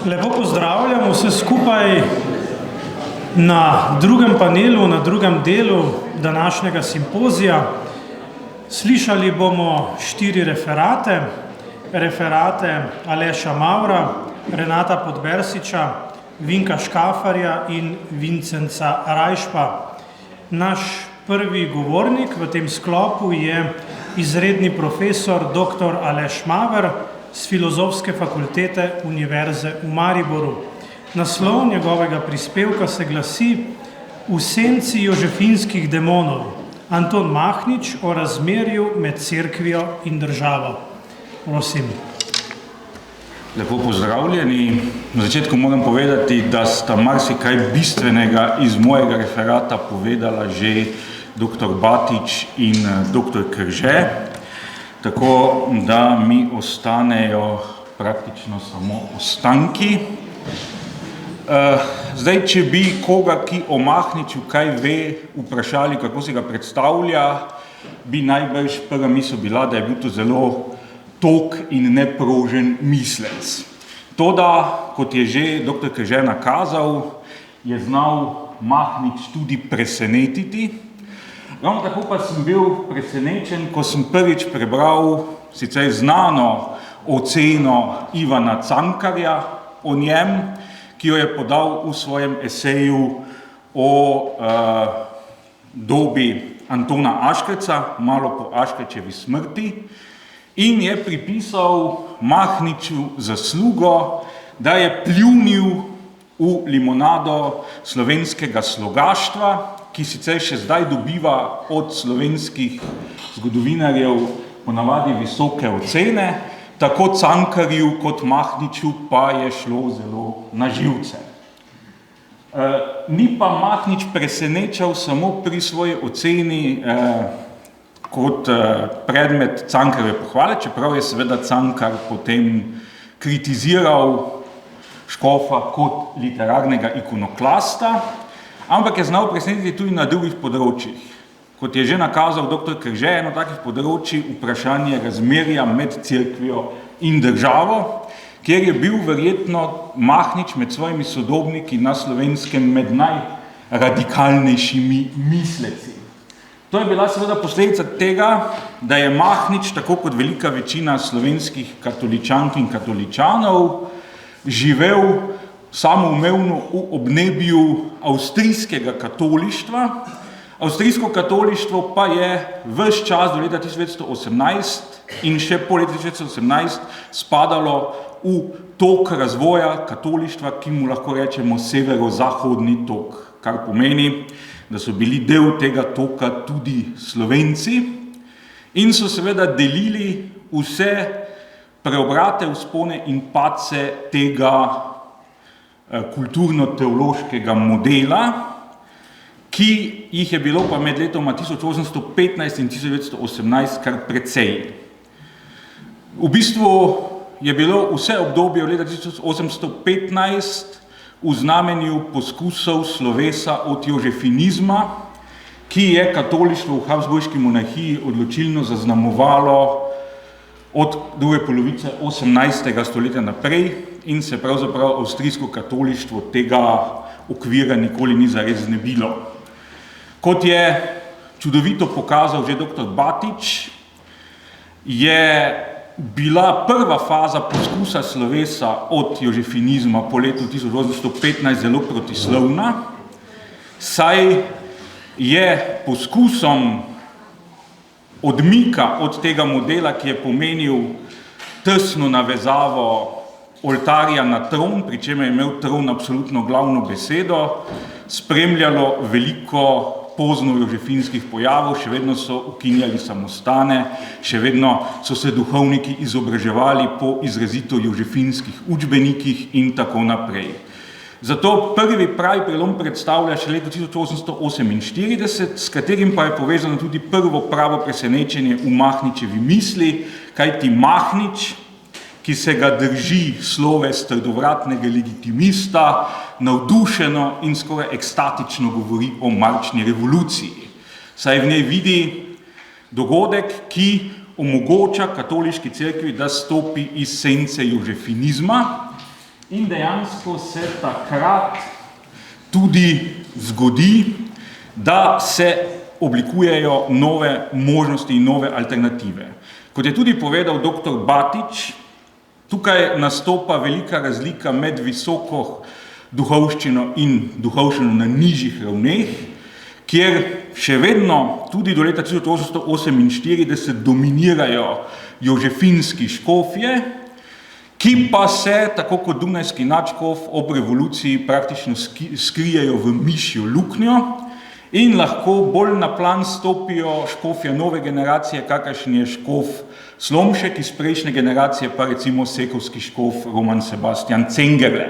Lepo pozdravljam vse skupaj na drugem panelu, na drugem delu današnjega simpozija. Slišali bomo 4 referate. Referate Aleša Mavra, Renata Podbersiča, Vinka Škafarja in Vincenca Rajšpa. Naš prvi govornik v tem sklopu je izredni profesor dr. Aleš Maver z Filozofske fakultete Univerze v Mariboru. Naslov njegovega prispevka se glasi V senci jožefinskih demonov. Anton Mahnič o razmerju med cerkvijo in državo. Prosim. Lepo pozdravljeni. Na začetku moram povedati, da sta marsikaj bistvenega iz mojega referata povedala že dr. Batič in dr. Krže, tako da mi ostanejo praktično samo ostanki. Zdaj, če bi koga, ki o Mahniču kaj ve, vprašali, kako si ga predstavlja, bi najbrž prva misel bila, da je bil to zelo tok in neprožen mislec. Toda, kot je že dr. Krže nakazal, je znal Mahnič tudi presenetiti. Ravno tako pa sem bil presenečen, ko sem prvič prebral sicer znano oceno Ivana Cankarja o njem, ki jo je podal v svojem eseju o dobi Antona Aškerca, malo po Aškerčevi smrti, in je pripisal Mahniču zaslugo, da je pljunil v limonado slovenskega slogaštva, ki sicer še zdaj dobiva od slovenskih zgodovinarjev ponavadi visoke ocene, tako Cankarju kot Mahniču pa je šlo zelo na živce. Ni pa Mahnič presenečal samo pri svoji oceni kot predmet Cankarjeve pohvale, čeprav je seveda Cankar potem kritiziral Škofa kot literarnega ikonoklasta, ampak je znal presenetiti tudi na drugih področjih. Kot je že nakazal dr. Krže, eno takih področji vprašanje razmerja med cerkvijo in državo, kjer je bil verjetno Mahnič med svojimi sodobniki na Slovenskem med najradikalnejšimi misleci. To je bila seveda posledica tega, da je Mahnič, tako kot velika večina slovenskih katoličank in katoličanov, živel samoumevno v obnebju avstrijskega katolištva. Avstrijsko katolištvo pa je ves čas do leta 1918 in še po leta 1918 spadalo v tok razvoja katolištva, ki mu lahko rečemo severo-zahodni tok, kar pomeni, da so bili del tega toka tudi Slovenci in so seveda delili vse preobrate, vzpone in padce tega kulturno-teološkega modela, ki jih je bilo pa med letoma 1815 in 1918 kar precej. V bistvu je bilo vse obdobje od leta 1815 v znamenju poskusov slovesa od jožefinizma, ki je katolištvo v Habsburški monarhiji odločilno zaznamovalo od druge polovice 18. stoletja naprej in se pravzaprav avstrijsko katolištvo tega okvira nikoli ni zares znebilo. Kot je čudovito pokazal že dr. Batič, je bila prva faza poskusa slovesa od jožefinizma po letu 1815 zelo protislovna, saj je poskusom odmika od tega modela, ki je pomenil tesno navezavo oltarja na tron, pri čemer je imel tron absolutno glavno besedo, spremljalo veliko pozno jožefinskih pojavov, še vedno so ukinjali samostane, še vedno so se duhovniki izobraževali po izrazito jožefinskih učbenikih in tako naprej. Zato prvi pravi prelom predstavlja še leto 1848, s katerim pa je povezano tudi prvo pravo presenečenje v Mahničevi misli, kajti Mahnič, ki se ga drži sloves trdovratnega legitimista, navdušeno in skoraj ekstatično govori o marčni revoluciji. Saj v njej vidi dogodek, ki omogoča katoliški cerkvi, da stopi iz sence jožefinizma in dejansko se takrat tudi zgodi, da se oblikujejo nove možnosti in nove alternative. Kot je tudi povedal dr. Batič, tukaj nastopa velika razlika med visoko duhovščino in duhovščino na nižjih ravneh, kjer še vedno tudi do leta 1848 dominirajo jožefinski škofje, ki pa se, tako kot dunajski nadškof, ob revoluciji praktično skrijejo v mišjo luknjo in lahko bolj na plan stopijo škofje nove generacije, kakršen je škof Slomšek, iz prejšnje generacije pa recimo sekovski škof Roman Sebastian Cengerle.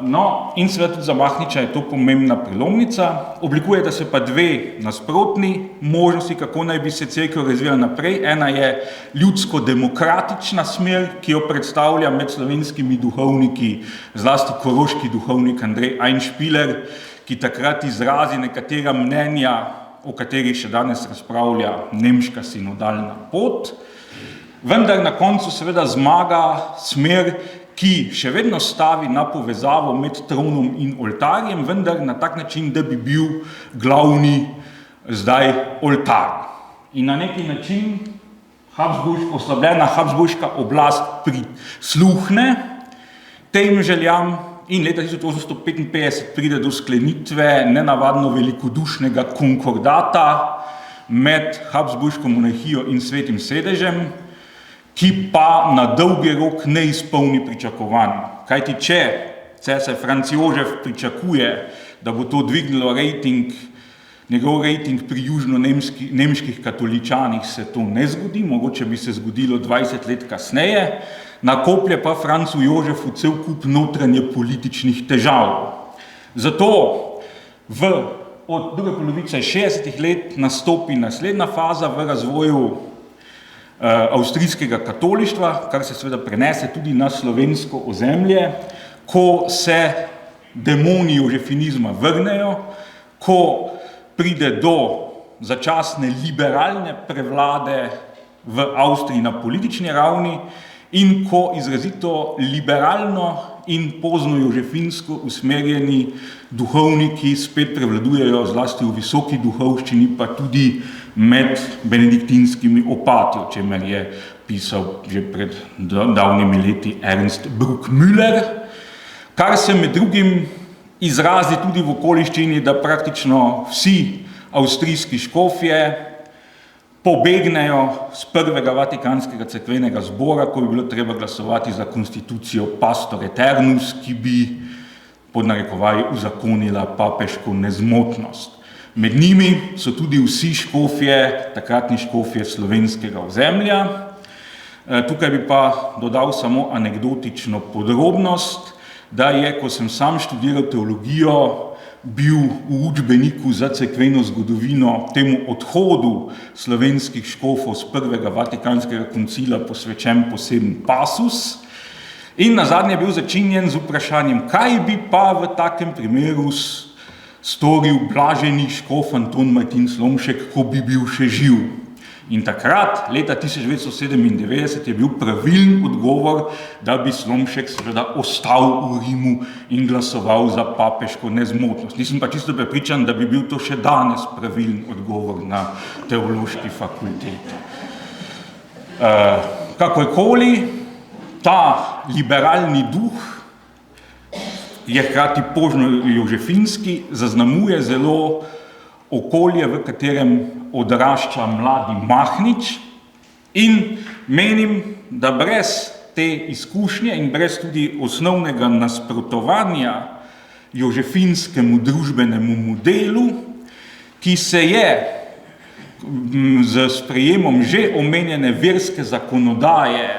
No, in seveda tudi za Mahniča je to pomembna prelomnica. Oblikujeta se pa dve nasprotni možnosti, kako naj bi se cerkev razvijala naprej. Ena je ljudsko-demokratična smer, ki jo predstavlja med slovenskimi duhovniki, zlasti koroški duhovnik Andrej Einšpiler, ki takrat izrazi nekatera mnenja, o katerih še danes razpravlja nemška sinodalna pot. Vendar na koncu seveda zmaga smer, ki še vedno stavi na povezavo med tronom in oltarjem, vendar na tak način, da bi bil glavni zdaj oltar. In na neki način oslabljena habsburška oblast prisluhne tem željam in leta 1855 pride do sklenitve nenavadno velikodušnega konkordata med habsburško monarhijo in Svetim sedežem, ki pa na dolgi rok ne izpolni pričakovanj. Kajti če cesar Franc Jožef pričakuje, da bo to dvignilo njegov rejting pri južno-nemških katoličanih, se to ne zgodi, mogoče bi se zgodilo 20 let kasneje, nakoplje pa Francu Jožefu cel kup notranje političnih težav. Zato od druge polovice 60 let nastopi naslednja faza v razvoju avstrijskega katolištva, kar se seveda prenese tudi na slovensko ozemlje, ko se demoni jožefinizma vrnejo, ko pride do začasne liberalne prevlade v Avstriji na politični ravni in ko izrazito liberalno in pozno jožefinsko usmerjeni duhovniki spet prevladujejo zlasti v visoki duhovščini, pa tudi med benediktinskimi opati, o čemer je pisal že pred davnimi leti Ernst Bruckmüller, kar se med drugim izrazi tudi v okoliščini, da praktično vsi avstrijski škofje pobegnejo z prvega Vatikanskega cerkvenega zbora, ko bi bilo treba glasovati za konstitucijo Pastor Eternus, ki bi pod narekovaji uzakonila papeško nezmotnost. Med njimi so tudi vsi škofje, takratni škofje slovenskega ozemlja. Tukaj bi pa dodal samo anekdotično podrobnost, da je, ko sem sam študiral teologijo, bil v učbeniku za cerkveno zgodovino temu odhodu slovenskih škofov z prvega Vatikanskega koncila posvečen poseben pasus in nazadnje je bil začinjen z vprašanjem, kaj bi pa v takem primeru storil blaženi škof Anton Martin Slomšek, ko bi bil še živ. In takrat, leta 1997, je bil pravilen odgovor, da bi Slomšek seveda ostal v Rimu in glasoval za papeško nezmotnost. Nisem pa čisto prepričan, da bi bil to še danes pravilen odgovor na teološki fakulteti. Kakorkoli, ta liberalni duh je hkrati požno jožefinski, zaznamuje zelo okolje, v katerem odrašča mladi Mahnič in menim, da brez te izkušnje in brez tudi osnovnega nasprotovanja jožefinskemu družbenemu modelu, ki se je z sprejemom že omenjene verske zakonodaje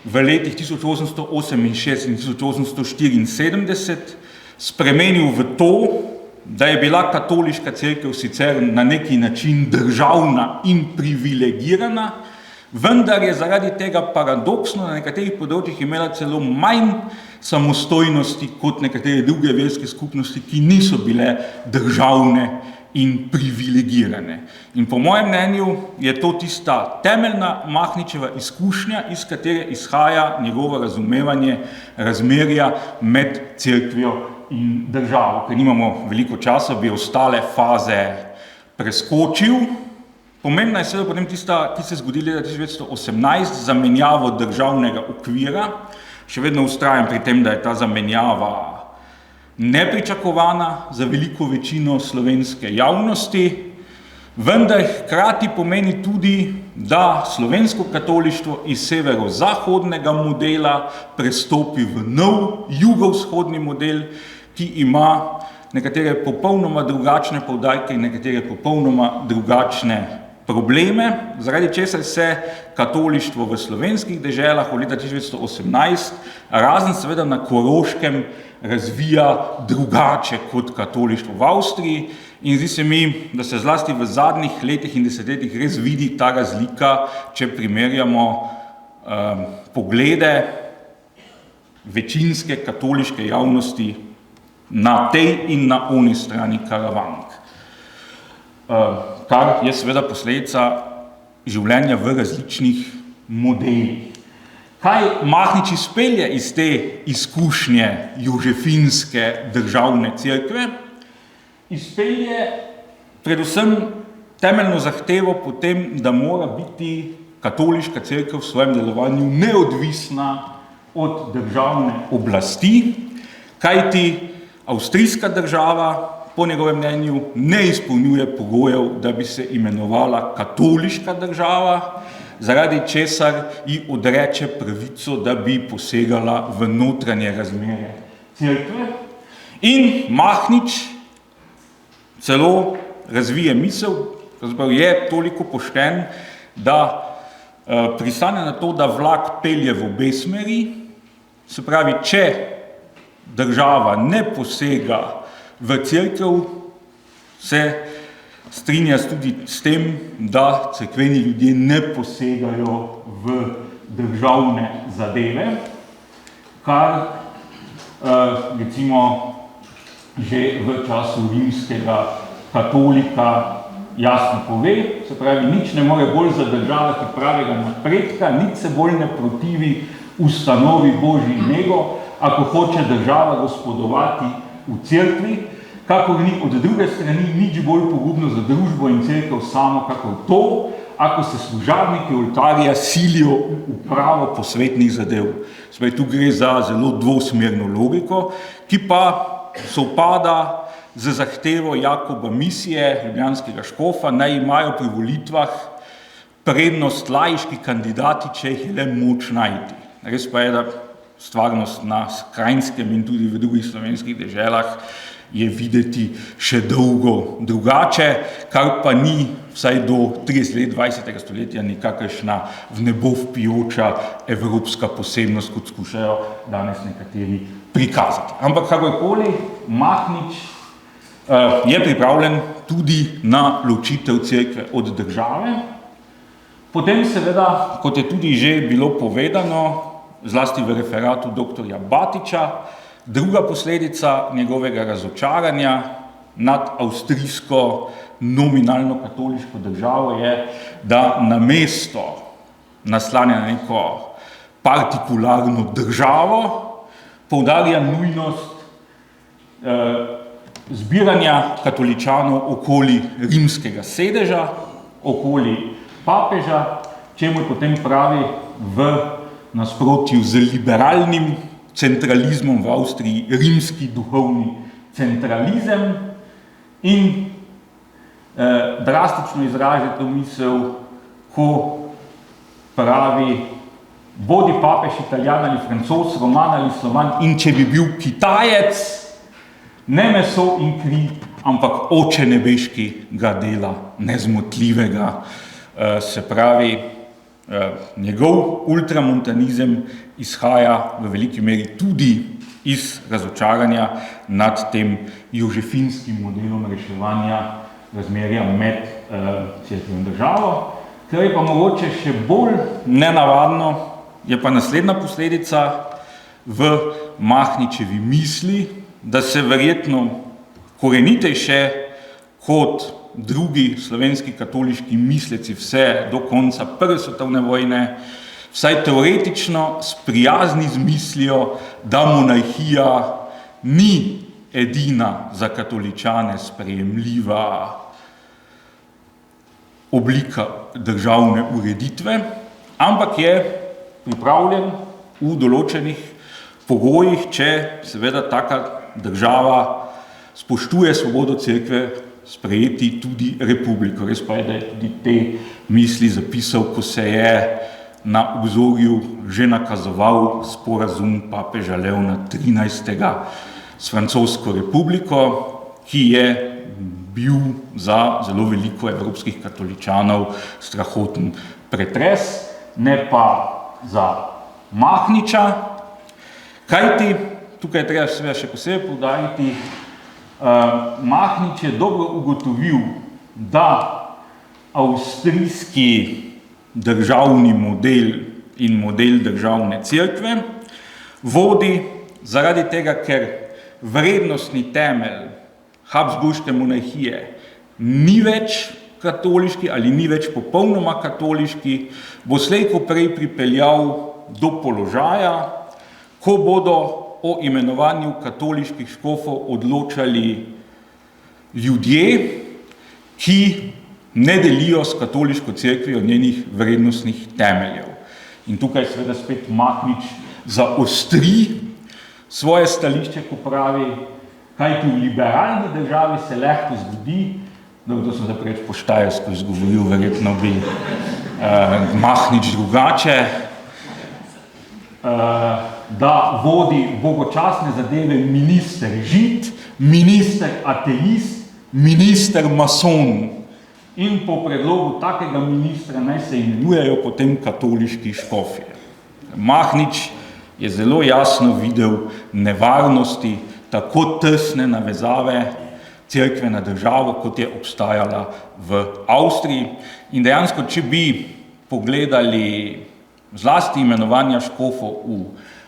v letih 1868 in 1874 spremenil v to, da je bila katoliška cerkev sicer na neki način državna in privilegirana, vendar je zaradi tega paradoksno na nekaterih področjih imela celo manj samostojnosti kot nekatere druge verske skupnosti, ki niso bile državne in privilegirane. In po mojem mnenju je to tista temeljna Mahničeva izkušnja, iz katere izhaja njegovo razumevanje razmerja med cerkvijo in državo. Ker nimamo veliko časa, bi ostale faze preskočil. Pomembna je seveda potem tista, ki se zgodi leta 1918, zamenjavo državnega okvira. Še vedno vztrajam pri tem, da je ta zamenjava nepričakovana za veliko večino slovenske javnosti, vendar hkrati pomeni tudi, da slovensko katolištvo iz severozahodnega modela prestopi v nov jugovzhodni model, ki ima nekatere popolnoma drugačne poudarke in nekatere popolnoma drugačne probleme, zaradi česar se katolištvo v slovenskih deželah v leta 1918, razen seveda na Koroškem, razvija drugače kot katolištvo v Avstriji in zdi se mi, da se zlasti v zadnjih letih in desetletjih res vidi ta razlika, če primerjamo poglede večinske katoliške javnosti na tej in na oni strani Karavank. Kar je seveda posledica življenja v različnih modelih. Kaj Mahnič izpelje iz te izkušnje jožefinske državne cerkve? Izpelje predvsem temeljno zahtevo po tem, da mora biti katoliška cerkev v svojem delovanju neodvisna od državne oblasti, kajti avstrijska država po njegovem mnenju ne izpolnjuje pogojev, da bi se imenovala katoliška država, zaradi česar ji odreče pravico, da bi posegala v notranje razmere cerkve. In Mahnič celo razvije misel, pravzaprav je toliko pošten, da pristane na to, da vlak pelje v obe smeri, se pravi, če država ne posega v cerkev, se strinja tudi s tem, da cerkveni ljudje ne posegajo v državne zadeve, kar recimo že v času rimskega katolika jasno pove, se pravi, nič ne more bolj zadržavati pravega napredka, nič se bolj ne protivi ustanovi Božji nego, ako hoče država gospodovati v cerkvi, kakor ni od druge strani nič bolj pogubno za družbo in cerkev samo, kakor to, ako se služabniki oltarja silijo v upravo posvetnih zadev. Zdaj, tu gre za zelo dvosmerno logiko, ki pa sovpada z zahtevo Jakoba Misije, ljubljanskega škofa, naj imajo pri volitvah prednost laiški kandidati, če jih je le moč najti. Res pa je, da stvarnost na Krajnskem in tudi v drugih slovenskih deželah je videti še dolgo drugače, kar pa ni vsaj do 30 let 20. stoletja nikakršna v nebo vpijoča evropska posebnost, kot skušajo danes nekateri prikazati. Ampak kakorkoli, Mahnič je pripravljen tudi na ločitev cerkve od države. Potem seveda, kot je tudi že bilo povedano, zlasti v referatu doktorja Batiča, druga posledica njegovega razočaranja nad avstrijsko nominalno katoliško državo je, da namesto naslanja na neko partikularno državo poudarja nujnost zbiranja katoličanov okoli rimskega sedeža, okoli papeža, čemu potem pravi v nasprotju z liberalnim centralizmom v Avstriji rimski duhovni centralizem in drastično izraža to misel, ko pravi bodi papež Italijan ali Francoz, Roman ali Slovan in če bi bil Kitajec, ne meso in kri, ampak oče nebeški ga dela nezmotljivega. Se pravi, njegov ultramontanizem izhaja v veliki meri tudi iz razočaranja nad tem jožefinskim modelom reševanja razmerja med cerkvijo in državo. Kar je pa mogoče še bolj nenavadno, je pa naslednja posledica v Mahničevi misli, da se verjetno korenitejše kot drugi slovenski katoliški misleci vse do konca Prve svetovne vojne, vsaj teoretično sprijazni z mislijo, da monarhija ni edina za katoličane sprejemljiva oblika državne ureditve, ampak je pripravljen v določenih pogojih, če seveda taka država spoštuje svobodo cerkve, sprejeti tudi republiko. Res pa je, da je tudi te misli zapisal, ko se je na obzorju že nakazoval sporazum papeža Leona XIII. S francosko republiko, ki je bil za zelo veliko evropskih katoličanov strahoten pretres, ne pa za Mahniča, kajti, tukaj je treba seveda še posebej poudariti, Mahnič je dobro ugotovil, da avstrijski državni model in model državne cerkve vodi zaradi tega, ker vrednostni temelj Habsburške monarhije ni več katoliški ali ni več popolnoma katoliški, bo slej ko prej pripeljal do položaja, ko bodo o imenovanju katoliških škofov odločali ljudje, ki ne delijo s katoliško cerkvijo njenih vrednostnih temeljev. In tukaj seveda spet Mahnič zaostri svoje stališče, ko pravi, kajti v liberalni državi se lahko zgodi, da sem zdaj preveč po štajersko izgovoril, verjetno bi Mahnič drugače, da vodi bogočasne zadeve minister žid, minister ateist, minister mason. In po predlogu takega ministra naj se imenujejo potem katoliški škofje. Mahnič je zelo jasno videl nevarnosti tako tesne navezave cerkve na državo, kot je obstajala v Avstriji. In dejansko, če bi pogledali zlasti imenovanja škofov v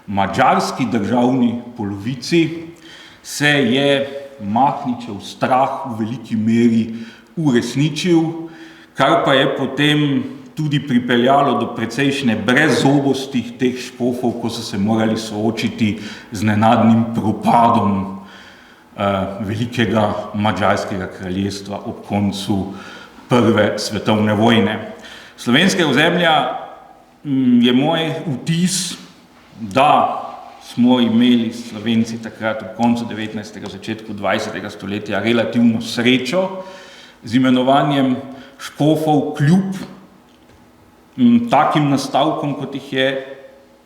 madžarski državni polovici, se je Mahničev strah v veliki meri uresničil, kar pa je potem tudi pripeljalo do precejšnje brezzobosti teh škofov, ko so se morali soočiti z nenadnim propadom velikega madžarskega kraljestva ob koncu Prve svetovne vojne. Slovenskega ozemlja je moj vtis, da smo imeli Slovenci takrat v koncu 19. začetku 20. stoletja relativno srečo z imenovanjem škofov kljub takim nastavkom, kot jih je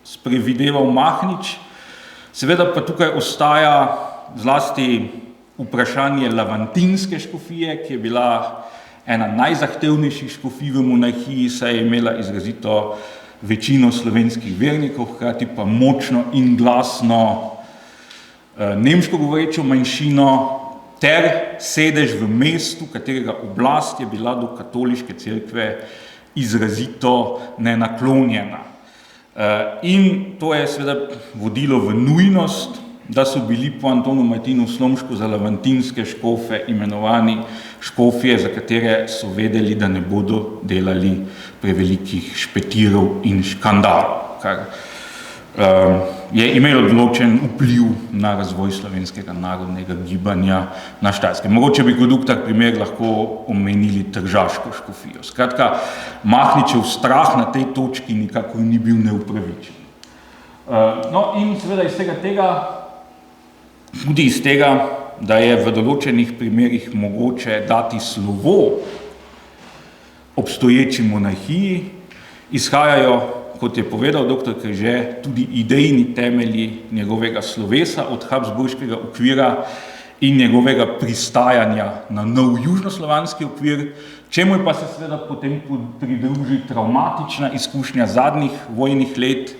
sprevideval Mahnič. Seveda pa tukaj ostaja zlasti vprašanje lavantinske škofije, ki je bila ena najzahtevnejših škofij v monarhiji, saj je imela izrazito večino slovenskih vernikov, hkrati pa močno in glasno nemško govorečo manjšino ter sedež v mestu, katerega oblast je bila do katoliške cerkve izrazito nenaklonjena. In to je seveda vodilo v nujnost, da so bili po Antonu Martinu Slomšku za lavantinske škofe imenovani škofje, za katere so vedeli, da ne bodo delali prevelikih špetirov in škandalov, kar je imelo določen vpliv na razvoj slovenskega narodnega gibanja na Štajerskem. Mogoče bi kot tak primer lahko omenili tržaško škofijo. Skratka, Mahničev strah na tej točki nikakor ni bil neupravičen. No in seveda iz tega, tudi iz tega, da je v določenih primerih mogoče dati slovo obstoječi monarhiji, izhajajo, kot je povedal dr. Križe, tudi idejni temelji njegovega slovesa od habsburškega okvira in njegovega pristajanja na nov južnoslovanski okvir, čemu pa se seveda potem pridruži travmatična izkušnja zadnjih vojnih let,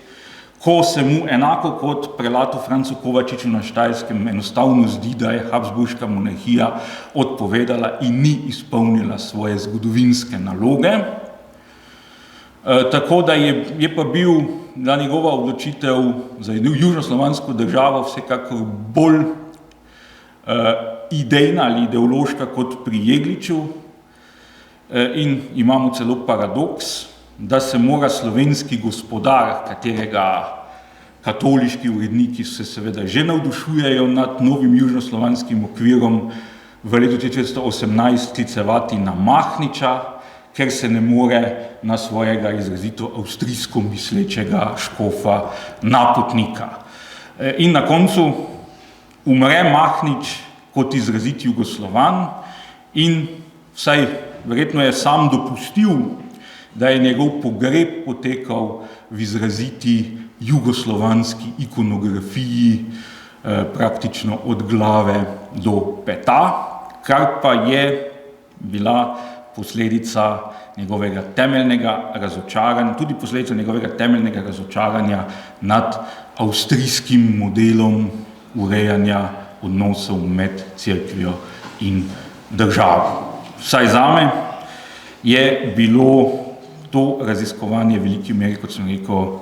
ko se mu enako kot prelatu Francu Kovačiču na Štajerskem enostavno zdi, da je habsburška monarhija odpovedala in ni izpolnila svoje zgodovinske naloge. Tako da je pa bil da njegova odločitev za južnoslovansko državo vsekakor bolj idejna ali ideološka kot pri Jegliču in imamo celo paradoks, da se mora slovenski gospodar, katerega katoliški uredniki se seveda že navdušujejo nad novim južnoslovanskim okvirom, v letu 1918 sklicevati na Mahniča, ker se ne more na svojega izrazito avstrijsko mislečega škofa napotnika. In na koncu umre Mahnič kot izraziti Jugoslovan in vsaj verjetno je sam dopustil, da je njegov pogreb potekal v izraziti jugoslovanski ikonografiji, praktično od glave do peta, kar pa je bila posledica njegovega temeljnega razočaranja, tudi posledica njegovega temeljnega razočaranja nad avstrijskim modelom urejanja odnosov med cerkvijo in državo. Vsaj zame je bilo to raziskovanje v veliki meri, kot sem rekel,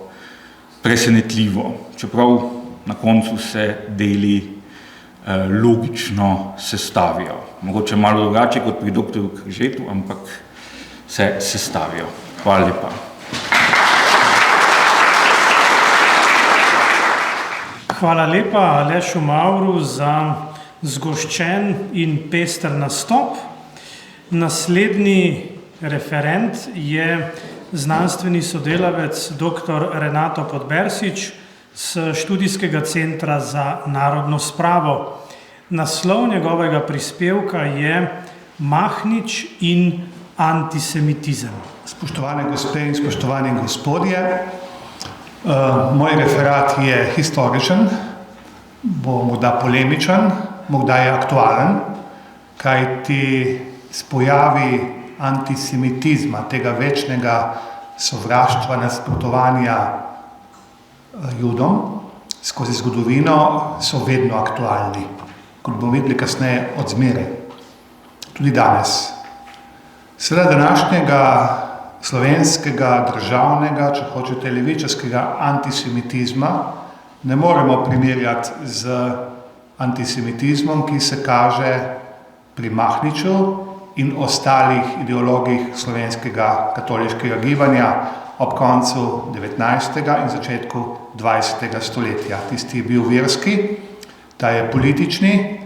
presenetljivo, čeprav na koncu se deli logično sestavijo. Mogoče malo drugače kot pri doktorju Kržetu, ampak se sestavijo. Hvala lepa. Hvala lepa Alešu Mavru za zgoščen in pester nastop. Naslednji referent je znanstveni sodelavec dr. Renato Podbersič z Študijskega centra za narodno spravo. Naslov njegovega prispevka je Mahnič in antisemitizem. Spoštovane gospe in spoštovani gospodje, moj referat je historičen, bo morda polemičen, morda je aktualen, kajti s pojavi antisemitizma, tega večnega sovraštva, nasprotovanja Judom skozi zgodovino so vedno aktualni, kot bomo videli kasneje od zmeraj, tudi danes. Seveda današnjega slovenskega, državnega, če hočete levičarskega antisemitizma ne moremo primerjati z antisemitizmom, ki se kaže pri Mahniču in ostalih ideologih slovenskega katoliškega gibanja ob koncu 19. in začetku 20. stoletja. Tisti je bil verski, ta je politični,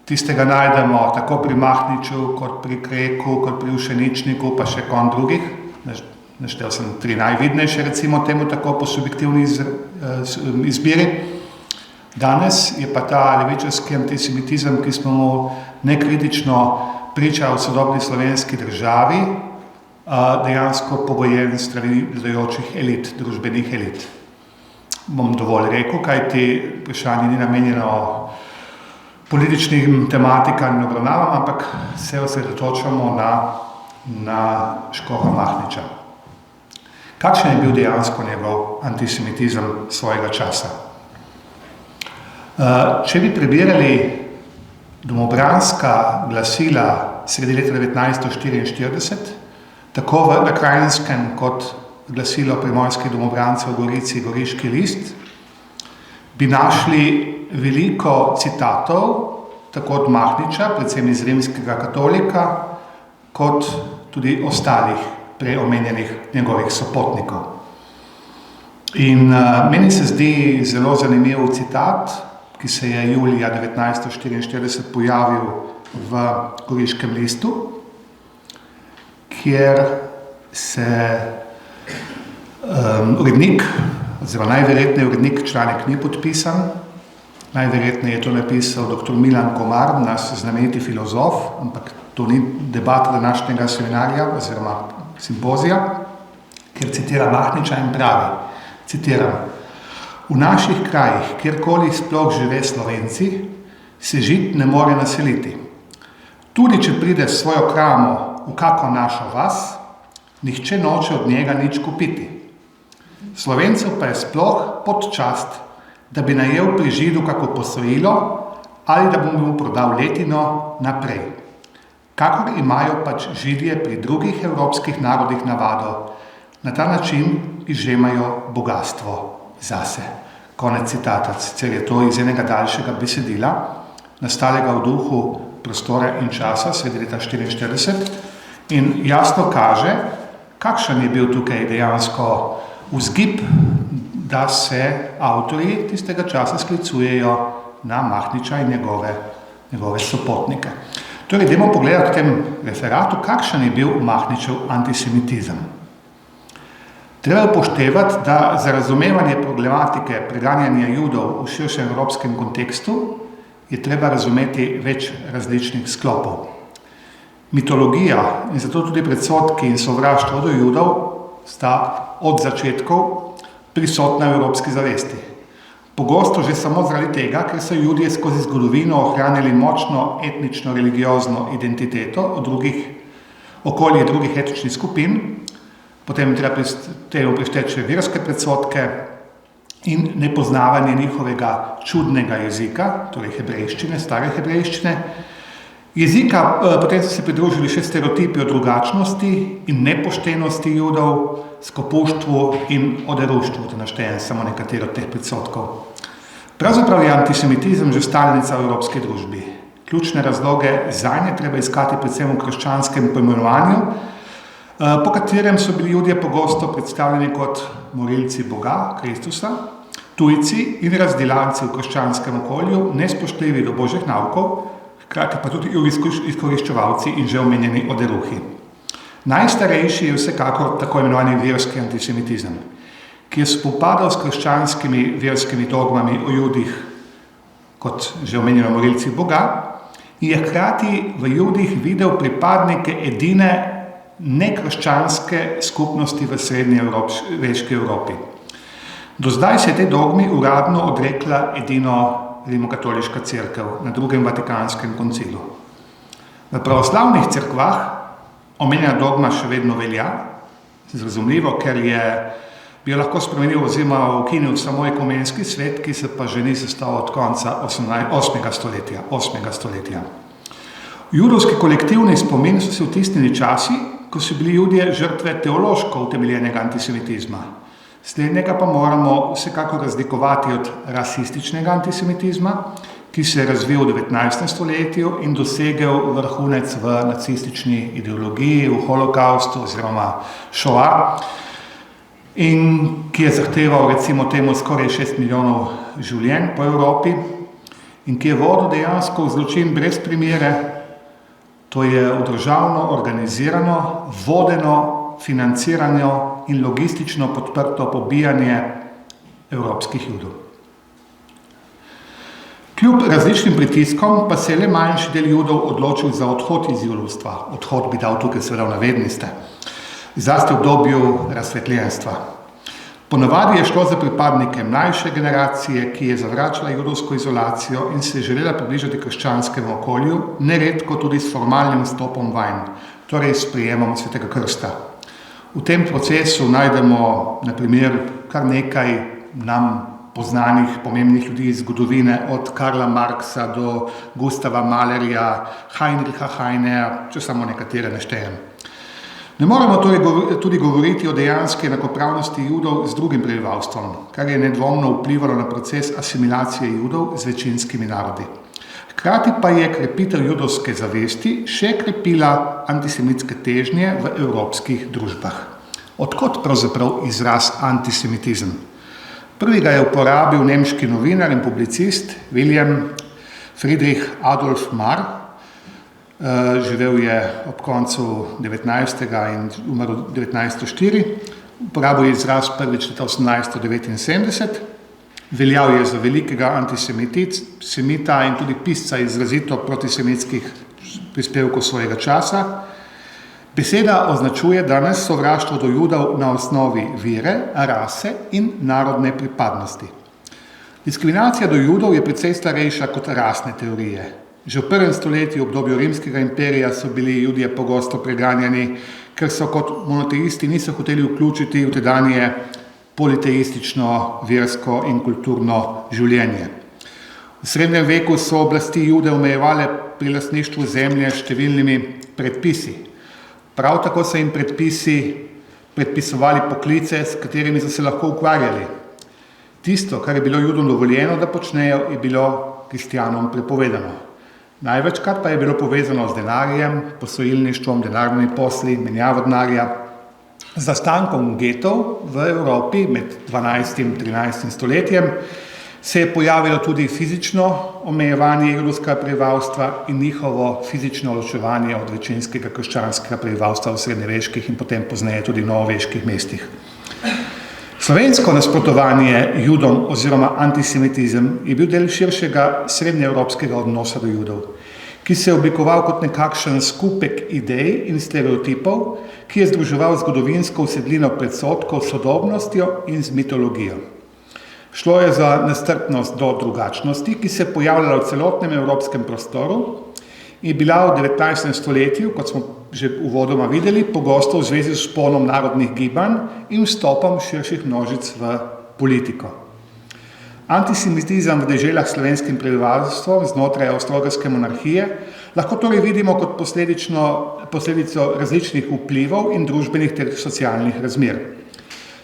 tistega najdemo tako pri Mahniču, kot pri Kreku, kot pri Ušeničniku, pa še kon drugih. Naštel sem 3 najvidnejše, recimo temu tako po subjektivni izbiri. Danes je pa ta levičarski antisemitizem, ki smo mu nekritično priča v sodobni slovenski državi, dejansko pogojen strani vladajočih elit, družbenih elit. Bom dovolj rekel, kajti vprašanje ni namenjeno političnim tematikam in obravnavam, ampak se osredotočamo na škofa Mahniča. Kakšen je bil dejansko njegov antisemitizem svojega časa? Če bi prebirali domobranska glasila sredi leta 1944, tako v Krajinskem kot glasilo primorskih domobrancev v Gorici Goriški list, bi našli veliko citatov, tako od Mahniča, predvsem iz rimskega katolika, kot tudi ostalih preomenjenih njegovih sopotnikov. In meni se zdi zelo zanimiv citat, ki se je julija 1944 pojavil v Goriškem listu, kjer se urednik, oziroma najverjetneje urednik, članek ni podpisan, najverjetneje je to napisal dr. Milan Komar, naš znameniti filozof, ampak to ni debata današnjega seminarja oziroma simpozija, kjer citira Mahniča in pravi, citiram: v naših krajih, kjerkoli sploh žive Slovenci, se Žid ne more naseliti. Tudi če pride s svojo kramo v kako našo vas, nihče noče od njega nič kupiti. Slovencev pa je sploh podčast, da bi najel pri Židu kako posojilo ali da bi mu prodal letino naprej. Kakor imajo pač Židije pri drugih evropskih narodih navado, na ta način izžemajo bogastvo zase. Konec citata, sicer je to iz enega daljšega besedila, nastalega v duhu prostora in časa, sredi leta 1944, in jasno kaže, kakšen je bil tukaj dejansko vzgib, da se avtorji tistega časa sklicujejo na Mahniča in njegove sopotnike. Torej, dajmo pogledati v tem referatu, kakšen je bil Mahničev antisemitizem. Treba upoštevati, da za razumevanje problematike preganjanja Judov v širšem evropskem kontekstu je treba razumeti več različnih sklopov. Mitologija in zato tudi predsodki in sovraštvo do Judov sta od začetkov prisotna v evropski zavesti. Pogosto že samo zaradi tega, ker so Judje skozi zgodovino ohranjali močno etnično-religiozno identiteto okolje drugih etničnih skupin, potem treba temu prišteči še verske predsodke in nepoznavanje njihovega čudnega jezika, torej hebrejščine, stare hebrejščine. Jezika potem so se pridružili še stereotipi o drugačnosti in nepoštenosti Judov, skopuštvu in oderuštvu, da naštejem samo nekatero od teh predsodkov. Pravzaprav je antisemitizem že stalnica v evropski družbi. Ključne razloge zanje treba iskati predvsem v krščanskem pojmovanju, po katerem so bili Judje pogosto predstavljeni kot morilci Boga, Kristusa, tujci in razdelanci v krščanskem okolju, nespoštljivi do božjih naukov, hkrati pa tudi izkoriščevalci in že omenjeni oderuhi. Najstarejši je vsekakor tako imenovani verski antisemitizem, ki je spopadal s krščanskimi verskimi dogmami o Judih kot že omenjeno morilci Boga in je hkrati v Judih videl pripadnike edine nekrščanske skupnosti v srednjeveški Evropi. Do zdaj se je tej dogmi uradno odrekla edino rimokatoliška cerkev na drugem Vatikanskem koncilu. V pravoslavnih cerkvah omenjena dogma še vedno velja, razumljivo, ker bi jo lahko spremenil oziroma ukinil samo ekumenski svet, ki se pa že ni sestal od konca 8. stoletja. Judovski kolektivni spomin so se vtisnili časi, ko so bili Judje žrtve teološko utemeljenega antisemitizma. Slednjega pa moramo vsekako razlikovati od rasističnega antisemitizma, ki se je razvil v 19. stoletju in dosegel vrhunec v nacistični ideologiji, v holokaustu oziroma šoa, in ki je zahteval recimo temu skoraj 6 milijonov življenj po Evropi in ki je vodil dejansko v zločin brez primere, to je v državno organizirano, vodeno, financirano in logistično podprto pobijanje evropskih Judov. Kljub različnim pritiskom pa se je le manjši del Judov odločil za odhod iz judovstva. Odhod bi dal tukaj seveda v navedniste, zlasti v obdobju razsvetljenstva. Ponavadi je šlo za pripadnike mlajše generacije, ki je zavračala judovsko izolacijo in se je želela približati krščanskemu okolju, neredko tudi s formalnim vstopom vanj, torej s prijemom svetega krsta. V tem procesu najdemo, na primer, kar nekaj nam poznanih, pomembnih ljudi iz zgodovine, od Karla Marxa do Gustava Mahlerja, Heinricha Heineja, če samo nekatere naštejem. Ne moremo torej tudi govoriti o dejanski enakopravnosti Judov z drugim prebivalstvom, kar je nedvomno vplivalo na proces asimilacije Judov z večinskimi narodi. Hkrati pa je krepitev judovske zavesti še krepila antisemitske težnje v evropskih družbah. Odkot pravzaprav izraz antisemitizem? Prvi ga je uporabil nemški novinar in publicist Wilhelm Friedrich Adolf Marr, živel je ob koncu 19. in umrl 1904, uporabil je izraz prvič leta 1879, veljal je za velikega antisemita in tudi pisca izrazito protisemitskih prispevkov svojega časa. Beseda označuje danes sovraštvo do Judov na osnovi vere, rase in narodne pripadnosti. Diskriminacija do Judov je precej starejša kot rasne teorije. Že v prvem stoletju, v obdobju Rimskega imperija, so bili Judje pogosto preganjani, ker so kot monoteisti niso hoteli vključiti v tedanje politeistično, versko in kulturno življenje. V srednjem veku so oblasti Jude omejevale pri lastništvu zemlje s številnimi predpisi. Prav tako so jim predpisi predpisovali poklice, s katerimi so se lahko ukvarjali. Tisto, kar je bilo Judom dovoljeno, da počnejo, je bilo kristjanom prepovedano. Največkrat pa je bilo povezano z denarjem, posojilništvom, denarnimi posli, menjavo denarja. Z nastankom getov v Evropi med 12. in 13. stoletjem se je pojavilo tudi fizično omejevanje judovskega prebivalstva in njihovo fizično ločevanje od večinskega krščanskega prebivalstva v srednjeveških in potem pozneje tudi novoveških mestih. Slovensko nasprotovanje judom oziroma antisemitizem je bil del širšega srednjeevropskega odnosa do judov, ki se je oblikoval kot nekakšen skupek idej in stereotipov, ki je združeval zgodovinsko usedlino predsodkov s sodobnostjo in z mitologijo. Šlo je za nestrpnost do drugačnosti, ki se je pojavljala v celotnem evropskem prostoru in bila v 19. stoletju, kot smo že uvodoma videli, pogosto v zvezi s vzponom narodnih gibanj in vstopom širših množic v politiko. Antisemitizem v deželah slovenskim prebivalstvom znotraj Avstro-Ogrske monarhije lahko torej vidimo kot posledico različnih vplivov in družbenih ter socialnih razmer.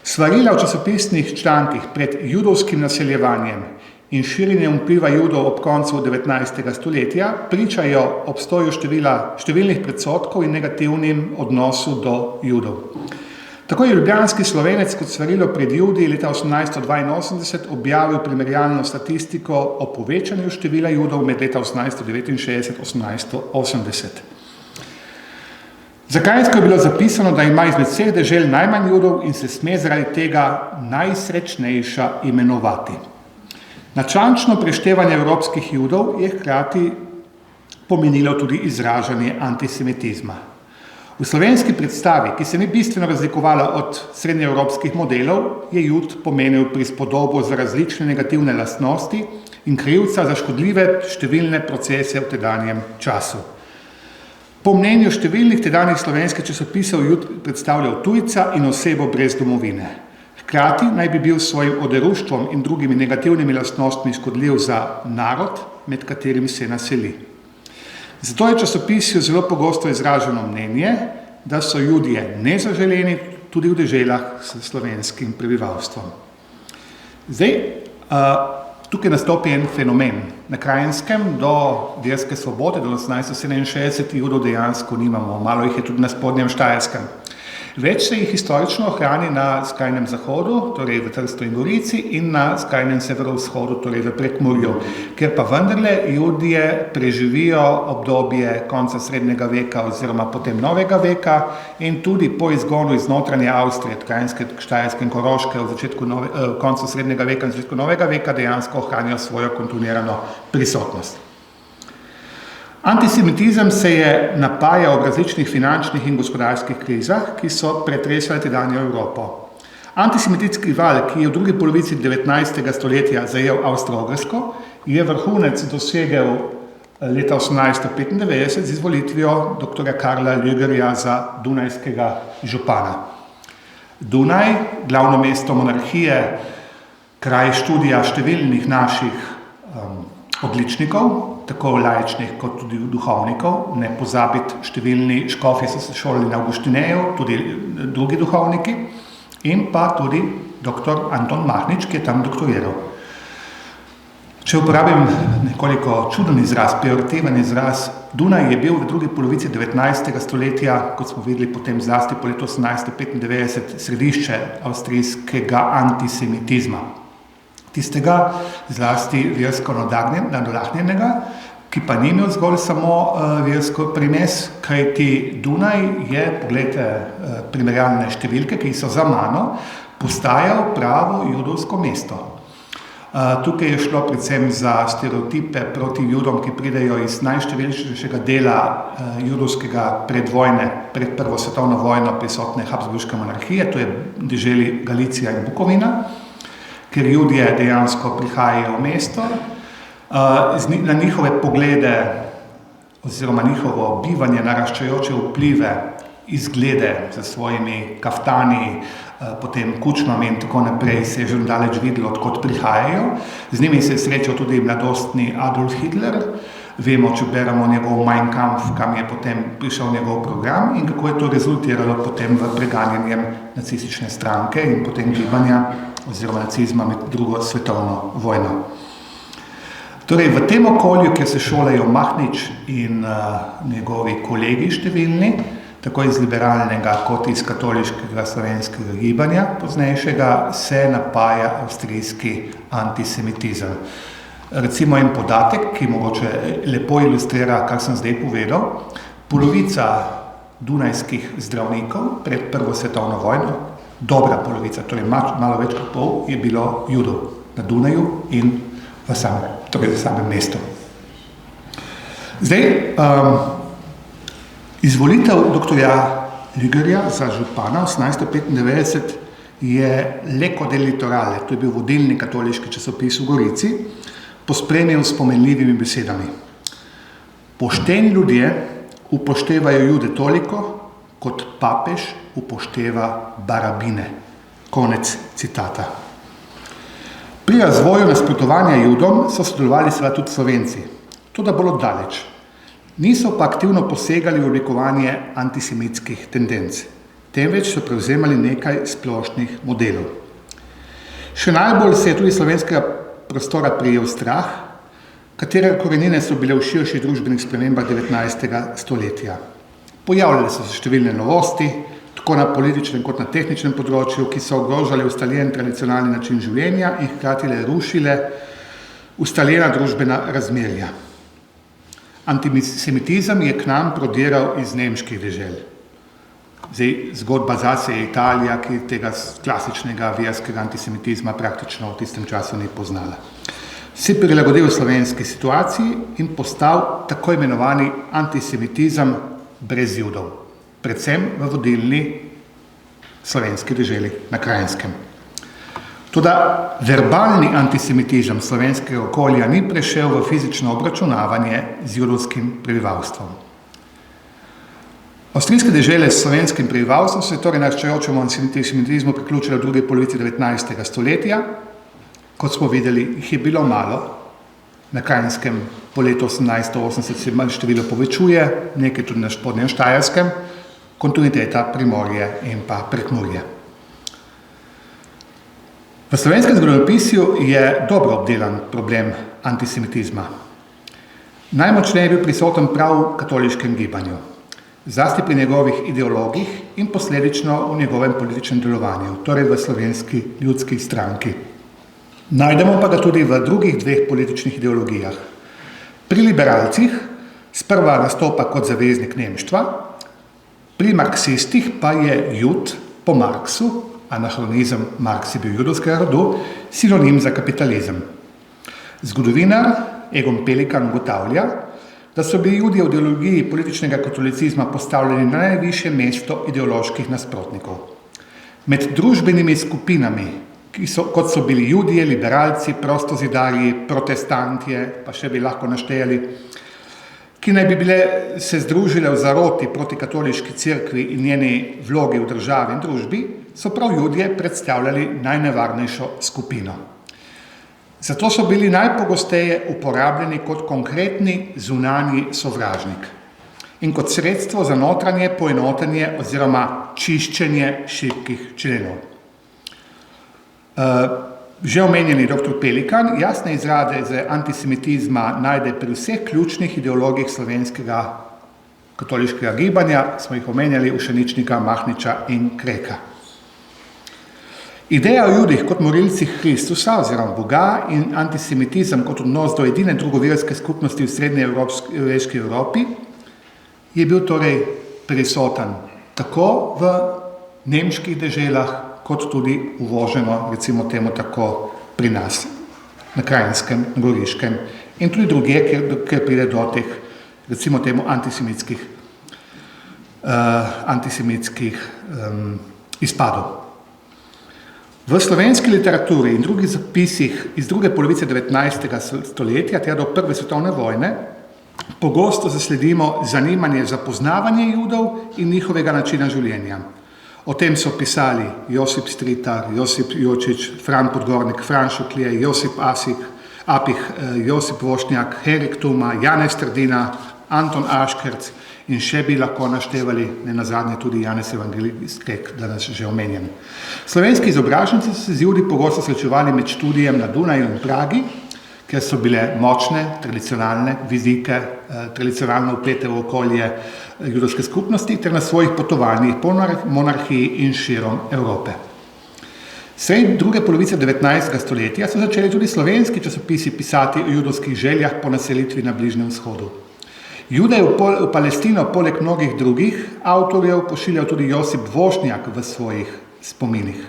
Svarila v časopisnih člankih pred judovskim naseljevanjem in širjenjem vpliva judov ob koncu 19. stoletja pričajo obstoju številnih predsodkov in negativnim odnosu do judov. Tako je ljubljanski Slovenec kot svarilo pred judi leta 1882 objavil primerjalno statistiko o povečanju števila judov med leta 1869 in 1880. Za Kranjsko je bilo zapisano, da ima izmed vseh dežel najmanj judov in se sme zaradi tega najsrečnejša imenovati. Načančno preštevanje evropskih judov je hkrati pomenilo tudi izražanje antisemitizma. V slovenski predstavi, ki se ni bistveno razlikovala od srednjeevropskih modelov, je jud pomenil prispodobo za različne negativne lastnosti in krivca za škodljive številne procese v tedanjem času. Po mnenju številnih tedanjih slovenskih časopisov jud predstavljal tujca in osebo brez domovine. Hkrati naj bi bil s svojim oderuštvom in drugimi negativnimi lastnostmi škodljiv za narod, med katerim se naseli. Zato je v časopisju zelo pogosto izraženo mnenje, da so Judje nezaželeni tudi v deželah s slovenskim prebivalstvom. Zdaj, tukaj nastopi en fenomen. Na Krajinskem do verske svobode, do 1867 Judov dejansko nimamo, malo jih je tudi na spodnjem Štajerskem. Več se jih historično ohrani na skrajnem zahodu, torej v Trstu in Gorici, in na skrajnem severovzhodu, torej v Prekmurju, ker pa vendarle Judje preživijo obdobje konca srednjega veka oziroma potem novega veka in tudi po izgonu iz notranje Avstrije, Krajinske, Štajerske in Koroške v koncu srednjega veka in začetku novega veka dejansko ohranijo svojo kontinuirano prisotnost. Antisemitizem se je napajal ob različnih finančnih in gospodarskih krizah, ki so pretresale tedanjo Evropo. Antisemitski val, ki je v drugi polovici 19. stoletja zajel Avstro-Ogrsko, je vrhunec dosegel leta 1895 z izvolitvijo dr. Karla Lügerja za dunajskega župana. Dunaj, glavno mesto monarhije, kraj študija številnih naših odličnikov, tako laičnih kot tudi duhovnikov, ne pozabiti številni škofje so se šolali na Avguštineju, tudi drugi duhovniki, in pa tudi dr. Anton Mahnič, ki je tam doktoriral. Če uporabim nekoliko čuden izraz, pejorativen izraz, Dunaj je bil v drugi polovici 19. stoletja, kot smo videli potem zlasti po letu 1895, središče avstrijskega antisemitizma. Tistega zlasti versko nadahnjenega, ki pa ni imel zgolj samo versko primes, kajti Dunaj je, poglejte, primerjalne številke, ki so za mano, postajal pravo judovsko mesto. Tukaj je šlo predvsem za stereotipe proti judom, ki pridejo iz najštevilnejšega dela judovskega predvojne, pred prvo svetovno vojno prisotne Habsburške monarhije, to je deželi Galicija in Bukovina, ker Judje dejansko prihajajo v mesto, na njihove poglede oziroma njihovo bivanje, naraščajoče vplive, izglede za svojimi kaftani, potem kučmami in tako naprej se je že daleč videlo, odkot prihajajo. Z njimi se je srečal tudi mladostni Adolf Hitler. Vemo, če beremo njegov Mein Kampf, kam je potem prišel njegov program in kako je to rezultiralo potem v preganjanjem nacistične stranke in potem gibanja oziroma nacizma med drugo svetovno vojno. Torej, v tem okolju, kjer se šolajo Mahnič in njegovi kolegi številni, tako iz liberalnega kot iz katoliškega slovenskega gibanja poznejšega, se napaja avstrijski antisemitizem. Recimo en podatek, ki mogoče lepo ilustrira, kar sem zdaj povedal. Polovica dunajskih zdravnikov pred Prvo svetovno vojno, dobra polovica, torej malo več kot pol, je bilo Judov na Dunaju in v samem mestu. Zdaj, izvolitev doktorja Lügerja za župana 1895 je L'Eco del Litorale, to je bil vodilni katoliški časopis v Gorici, pospremil s pomenljivimi besedami. Pošteni ljudje upoštevajo Jude toliko, kot papež upošteva barabine. Konec citata. Pri razvoju nasprotovanja Judom so sodelovali seveda tudi Slovenci, toda bolj oddaleč. Niso pa aktivno posegali v oblikovanje antisemitskih tendenc, temveč so prevzemali nekaj splošnih modelov. Še najbolj se je tudi slovenskega prostora prijel strah, katerega korenine so bile v širših družbenih spremembah 19. stoletja. Pojavljale so se številne novosti, tako na političnem kot na tehničnem področju, ki so ogrožale ustaljen tradicionalni način življenja in hkrati rušile ustaljena družbena razmerja. Antisemitizem je k nam prodiral iz nemških dežel. Zdaj, zgodba zase je Italija, ki tega klasičnega verskega antisemitizma praktično v tistem času ni poznala. Se prilagodil slovenski situaciji in postal tako imenovani antisemitizem brez Judov, predvsem v vodilni slovenski deželi na Krajinskem. Toda verbalni antisemitizem slovenskega okolja ni prešel v fizično obračunavanje z judovskim prebivalstvom. Avstrijske dežele s slovenskim prebivalstvom so se torej naraščajočemu antisemitizmu priključile v drugi polovici 19. stoletja. Kot smo videli, jih je bilo malo. Na Krajinskem po letu 1880 se število povečuje, nekaj tudi na Spodnjem Štajerskem, kontinuiteta Primorje in pa Prekmurje. V slovenskem zgodovinopisju je dobro obdelan problem antisemitizma. Najmočneje je bil prisoten prav v katoliškem gibanju, zlasti pri njegovih ideologih in posledično v njegovem političnem delovanju, torej v Slovenski ljudski stranki. Najdemo pa ga tudi v drugih dveh političnih ideologijah. Pri liberalcih sprva nastopa kot zaveznik nemštva, pri marksistih pa je Jud po Marksu, anahronizem, Marks je bil judovskega rodu, sinonim za kapitalizem. Zgodovinar Egon Pelikan ugotavlja, da so bili Judi v ideologiji političnega katolicizma postavljeni na najvišje mesto ideoloških nasprotnikov. Med družbenimi skupinami, kot so bili Judije, liberalci, prostozidarji, protestantje, pa še bi lahko naštejali, ki naj bi bile se združile v zaroti proti katoliški cerkvi in njeni vlogi v državi in družbi, so prav Judje predstavljali najnevarnejšo skupino. Zato so bili najpogosteje uporabljeni kot konkretni zunanji sovražnik in kot sredstvo za notranje poenotenje oziroma čiščenje šibkih členov. Že omenjeni dr. Pelikan jasne izraze antisemitizma najde pri vseh ključnih ideologih slovenskega katoliškega gibanja, smo jih omenjali Ušeničnika, Mahniča in Kreka. Ideja o Judih kot morilcih Kristusa oziroma Boga in antisemitizem kot odnos do edine drugoverske skupnosti v srednjeevropski Evropi je bil torej prisoten tako v nemških deželah, kot tudi uvoženo, recimo temu tako, pri nas, na Krajinskem, na Goriškem in tudi drugje, kjer pride do teh, recimo temu, antisemitskih izpadov. V slovenski literaturi in drugih zapisih iz druge polovice 19. stoletja, tja do Prve svetovne vojne, pogosto zasledimo zanimanje za poznavanje Judov in njihovega načina življenja. O tem so pisali Josip Stritar, Josip Jočič, Fran Podgornik, Fran Šuklje, Josip Apih, Josip Vošnjak, Herik Tuma, Janez Trdina, Anton Aškerc in še bi lahko naštevali, ne nazadnje tudi Janez Evangelist, danes že omenjen. Slovenski izobraženci so se z Judi pogosto srečevali med študijem na Dunaju in Pragi, ker so bile močne, tradicionalne vizike, tradicionalno vpete v okolje judovske skupnosti ter na svojih potovanjih po monarhiji in širom Evrope. Sredi druge polovice 19. stoletja so začeli tudi slovenski časopisi pisati o judovskih željah po naselitvi na Bližnjem vzhodu. Jude je v Palestino poleg mnogih drugih avtorjev pošiljal tudi Josip Vošnjak v svojih spominih.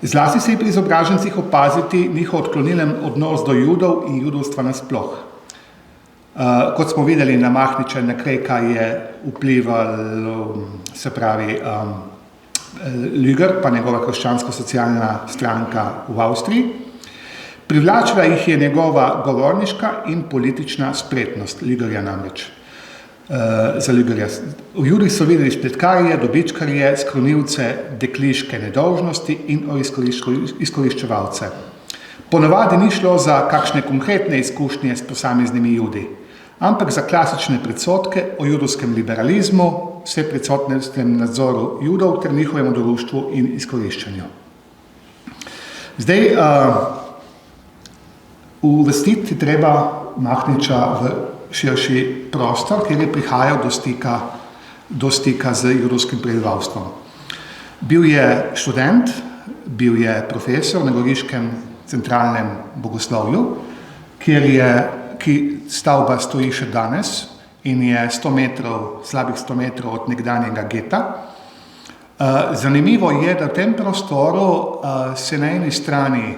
Zlasti se je pri izobražencih opaziti njihov odklonilen odnos do Judov in judovstva nasploh. Kot smo videli na Mahniča in na Kreka je vplival, se pravi, Lüger, pa njegova krščansko-socialna stranka v Avstriji. Privlačila jih je njegova govorniška in politična spretnost, Lügerja namreč. Za Lügerja. V Judi so videli spletkarje, dobičkarje, skrunilce, dekliške nedolžnosti in izkoriščevalce. Ponavadi ni šlo za kakšne konkretne izkušnje s posameznimi Judi, ampak za klasične predsodke o judovskem liberalizmu, vse predsotnem nadzoru Judov ter njihovemu društvu in izkoriščanju. Zdaj, uvrstiti treba Mahniča v širši prostor, kjer je prihajal do stika z judovskim prebivalstvom. Bil je študent, bil je profesor na Goriškem centralnem bogoslovju, ki stavba stoji še danes in je slabih 100 metrov od nekdanjega geta. Zanimivo je, da v tem prostoru se na eni strani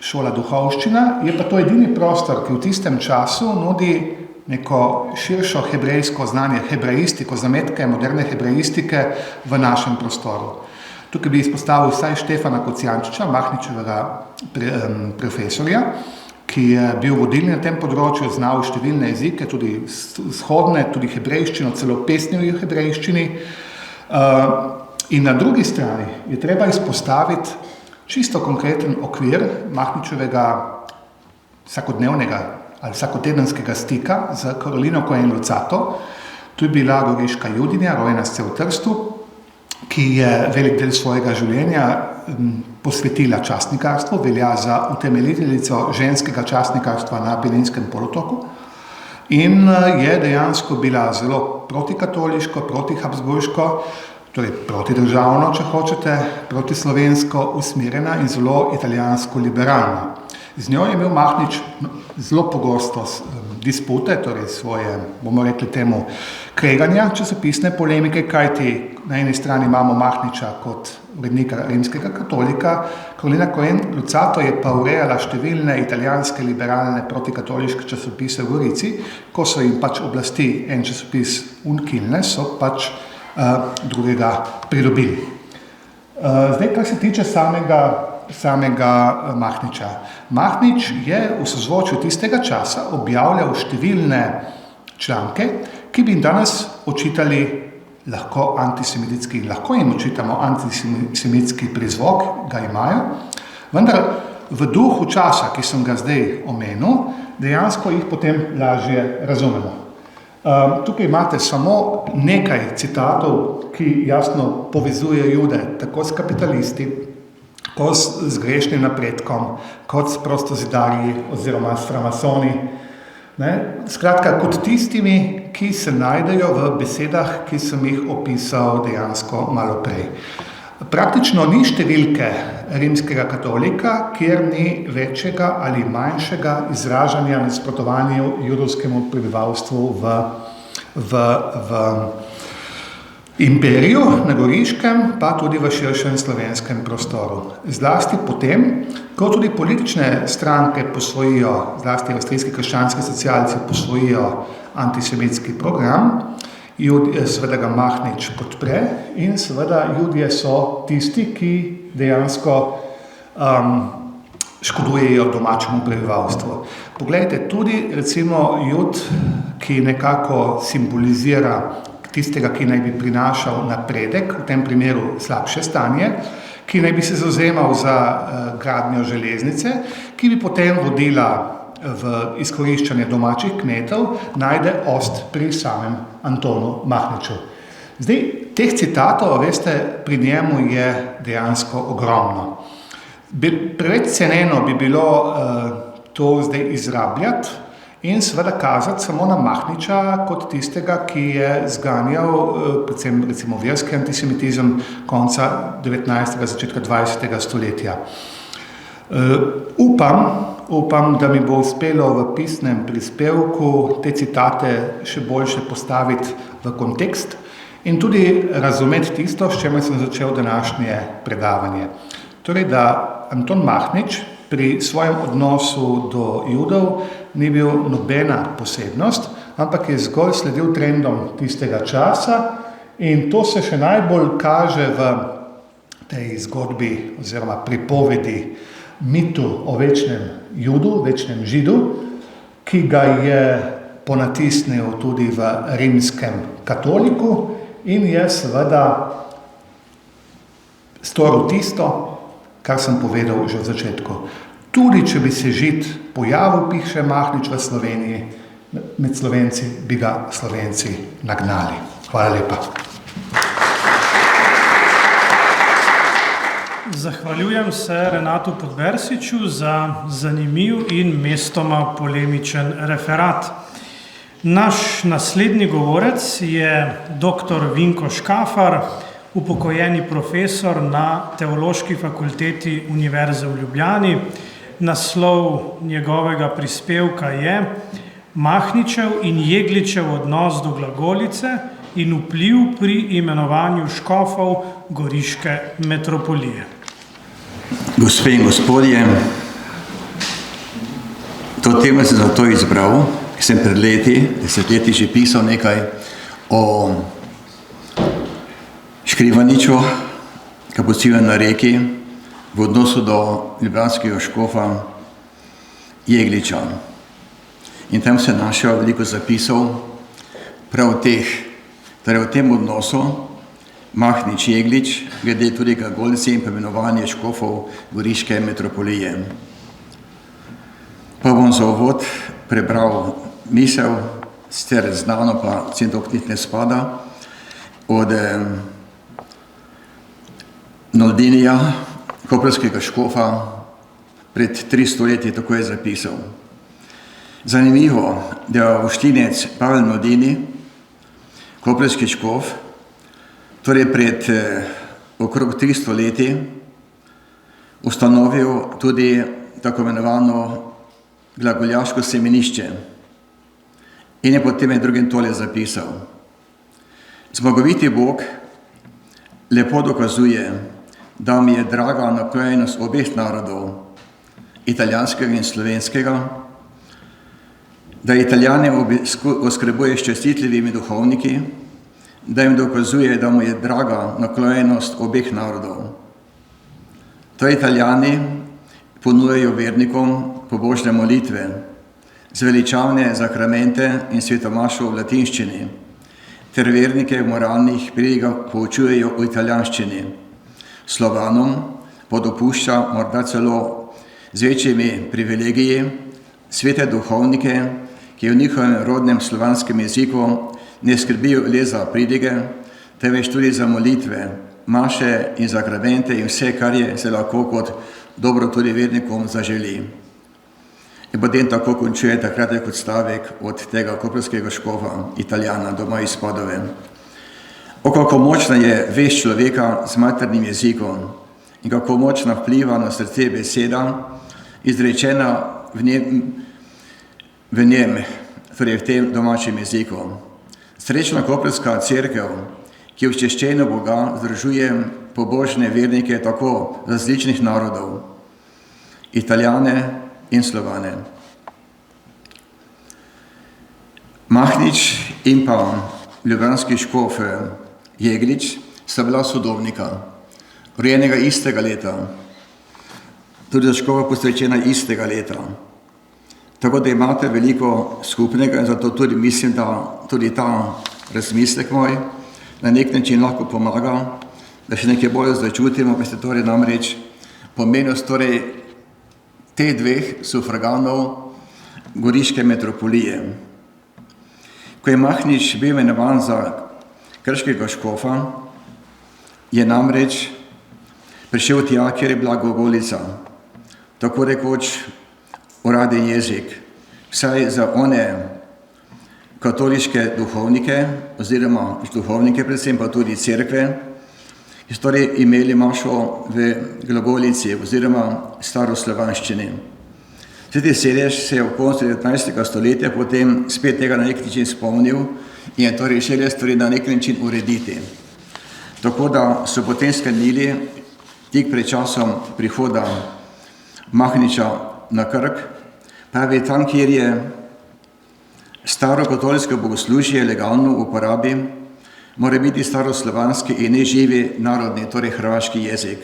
šola duhovščina, je pa to edini prostor, ki v tistem času nudi neko širšo hebrejsko znanje, hebraistiko, zametke moderne hebraistike v našem prostoru. Tukaj bi izpostavil vsaj Štefana Kocijančiča, Mahničevega profesorja, ki je bil vodilni na tem področju, znal številne jezike, tudi vzhodne, tudi hebrejščino, celo pesmi v hebrejščini. In na drugi strani je treba izpostaviti čisto konkreten okvir Mahničevega vsakodnevnega ali vsakotedenskega stika z Karolino Cohen Lucato. Tu je bila goriška judinja, rojena v Trstu, ki je velik del svojega življenja posvetila častnikarstvu, velja za utemeljiteljico ženskega častnikarstva na Apeninskem polotoku in je dejansko bila zelo protikatoliško, protihabsburško, torej protidržavno, če hočete, protislovensko usmerjena in zelo italijansko liberalna. Z njo je imel Mahnič zelo pogosto dispute, torej svoje, bomo rekli temu, kreganja, časopisne polemike, kajti na eni strani imamo Mahniča kot urednika rimskega katolika, Karolina Cohen Lucato je pa urejala številne italijanske liberalne protikatoliške časopise v Gorici, ko so jim pač oblasti en časopis ukinile, so pač drugega pridobili. Zdaj, kar se tiče samega Mahniča. Mahnič je v sozvočju tistega časa objavljal številne članke, ki bi jim danes očitali lahko antisemitski, lahko jim očitamo antisemitski prizvok, ga imajo, vendar v duhu časa, ki sem ga zdaj omenil, dejansko jih potem lažje razumemo. Tukaj imate samo nekaj citatov, ki jasno povezujejo Jude tako s kapitalisti, kot z grešnim napredkom, kot s prostozidarji oziroma s framasoni. Skratka, kot tistimi, ki se najdejo v besedah, ki sem jih opisal dejansko malo prej. Praktično ni številke rimskega katolika, kjer ni večjega ali manjšega izražanja nasprotovanja judovskemu prebivalstvu v imperiju na Goriškem, pa tudi v širšem slovenskem prostoru. Zlasti potem, ko tudi politične stranke posvojijo, zlasti avstrijski krščanski socialci posvojijo antisemitski program, seveda ga Mahnič podpre in seveda Judje so tisti, ki dejansko škodujejo domačemu prebivalstvu. Poglejte, tudi recimo Jud, ki nekako simbolizira tistega, ki naj bi prinašal napredek, v tem primeru slabše stanje, ki naj bi se zavzemal za gradnjo železnice, ki bi potem vodila v izkoriščanje domačih kmetov, najde ost pri samem Antonu Mahniču. Zdaj, teh citatov, veste, pri njemu je dejansko ogromno. Preveč ceneno bi bilo to zdaj izrabljati in seveda kazati samo na Mahniča kot tistega, ki je zganjal predvsem recimo verski antisemitizem konca 19. začetka 20. stoletja. Upam, da mi bo uspelo v pisnem prispevku te citate še boljše postaviti v kontekst in tudi razumeti tisto, s čemer sem začel današnje predavanje. Torej, da Anton Mahnič pri svojem odnosu do Judov ni bil nobena posebnost, ampak je zgolj sledil trendom tistega časa in to se še najbolj kaže v tej zgodbi oziroma pripovedi mitu o večnem Judu, večnem Židu, ki ga je ponatisnil tudi v rimskem katoliku in je seveda storil tisto, kar sem povedal že v začetku. Tudi, če bi se Žid pojavil, piše Mahnič v Sloveniji, med Slovenci, bi ga Slovenci nagnali. Hvala lepa. Zahvaljujem se Renatu Podbersiču za zanimiv in mestoma polemičen referat. Naš naslednji govorec je dr. Vinko Škafar, upokojeni profesor na Teološki fakulteti Univerze v Ljubljani. Naslov njegovega prispevka je Mahničev in Jegličev odnos do glagolice in vpliv pri imenovanju škofov goriške metropolije. Gospe in gospodje, to temo sem zato izbral, ker sem pred desetletji že pisal nekaj o Škrivaniču, kapucinu na Reki, v odnosu do ljubljanskega škofa Jegliča. In tam sem našel veliko zapisov prav torej v tem odnosu Mahnič-Jeglič, glede tudi glagolice in poimenovanje škofov goriške metropolije. Pa bom za uvod prebral misel, sicer znano pa vsem to knjig ne spada, od Noldinija, koprskega škofa, pred 300 leti, tako je zapisal. Zanimivo, da je voštinec Pavel Noldini, koprski škof, torej pred okrog 300 leti, ustanovil tudi tako imenovano glagoljaško semenišče in je potem med drugim tole zapisal. Zmagoviti Bog lepo dokazuje, da mi je draga naklonjenost obeh narodov, italijanskega in slovenskega, da Italijane oskrbuje s častitljivimi duhovniki, da jim dokazuje, da mu je draga naklonjenost obeh narodov. To Italijani ponujajo vernikom pobožne molitve, zveličavne zakramente in svetomašo v latinščini, ter vernike v moralnih pridigah poučujejo v italijanščini. Slovanom pa dopušča morda celo z večjimi privilegiji svete duhovnike, ki v njihovem rodnem slovanskem jeziku ne skrbijo le za pridige, temveč tudi za molitve, maše in zakramente in vse, kar je se lahko kot dobro tudi vernikom zaželi. In potem tako končuje takrat kot stavek od tega koprskega škofa, Italijana, doma iz Padove. O kako močna je vest človeka z maternim jezikom in kako močna vpliva na srce beseda, izrečena v njem, torej v tem domačem jeziku. Srečna koprska cerkev, ki v češčenju Boga združuje pobožne vernike tako različnih narodov, Italijane in Slovane. Mahnič in pa ljubljanski škof Jeglič sta bila sodobnika, rojenega istega leta, tudi za škofa posvečena istega leta. Tako da imate veliko skupnega in zato tudi mislim, da tudi ta razmislek moj na nek način lahko pomaga, da še nekaj bolj začutimo, pa ste torej namreč pomenost torej te dveh sufraganov goriške metropolije. Ko je Mahnič bil imenovan za krškega škofa, je namreč prišel tja, kjer je bila glagolica, tako rekoč uraden jezik, vsaj za one katoliške duhovnike, oziroma duhovnike predvsem pa tudi cerkve, ki so torej imeli mašo v glagolici oziroma staroslovanščini. Sveti sedež se je v koncu 19. stoletja potem spet tega na nek način spomnil in je torej želel stvari na nek način urediti. Tako da so potem sklenili tik pred časom prihoda Mahniča na Krk, pravi tam, kjer je staro katoliško bogoslužje legalno v uporabi, mora biti staroslovanski in neživi narodni, torej hrvaški jezik.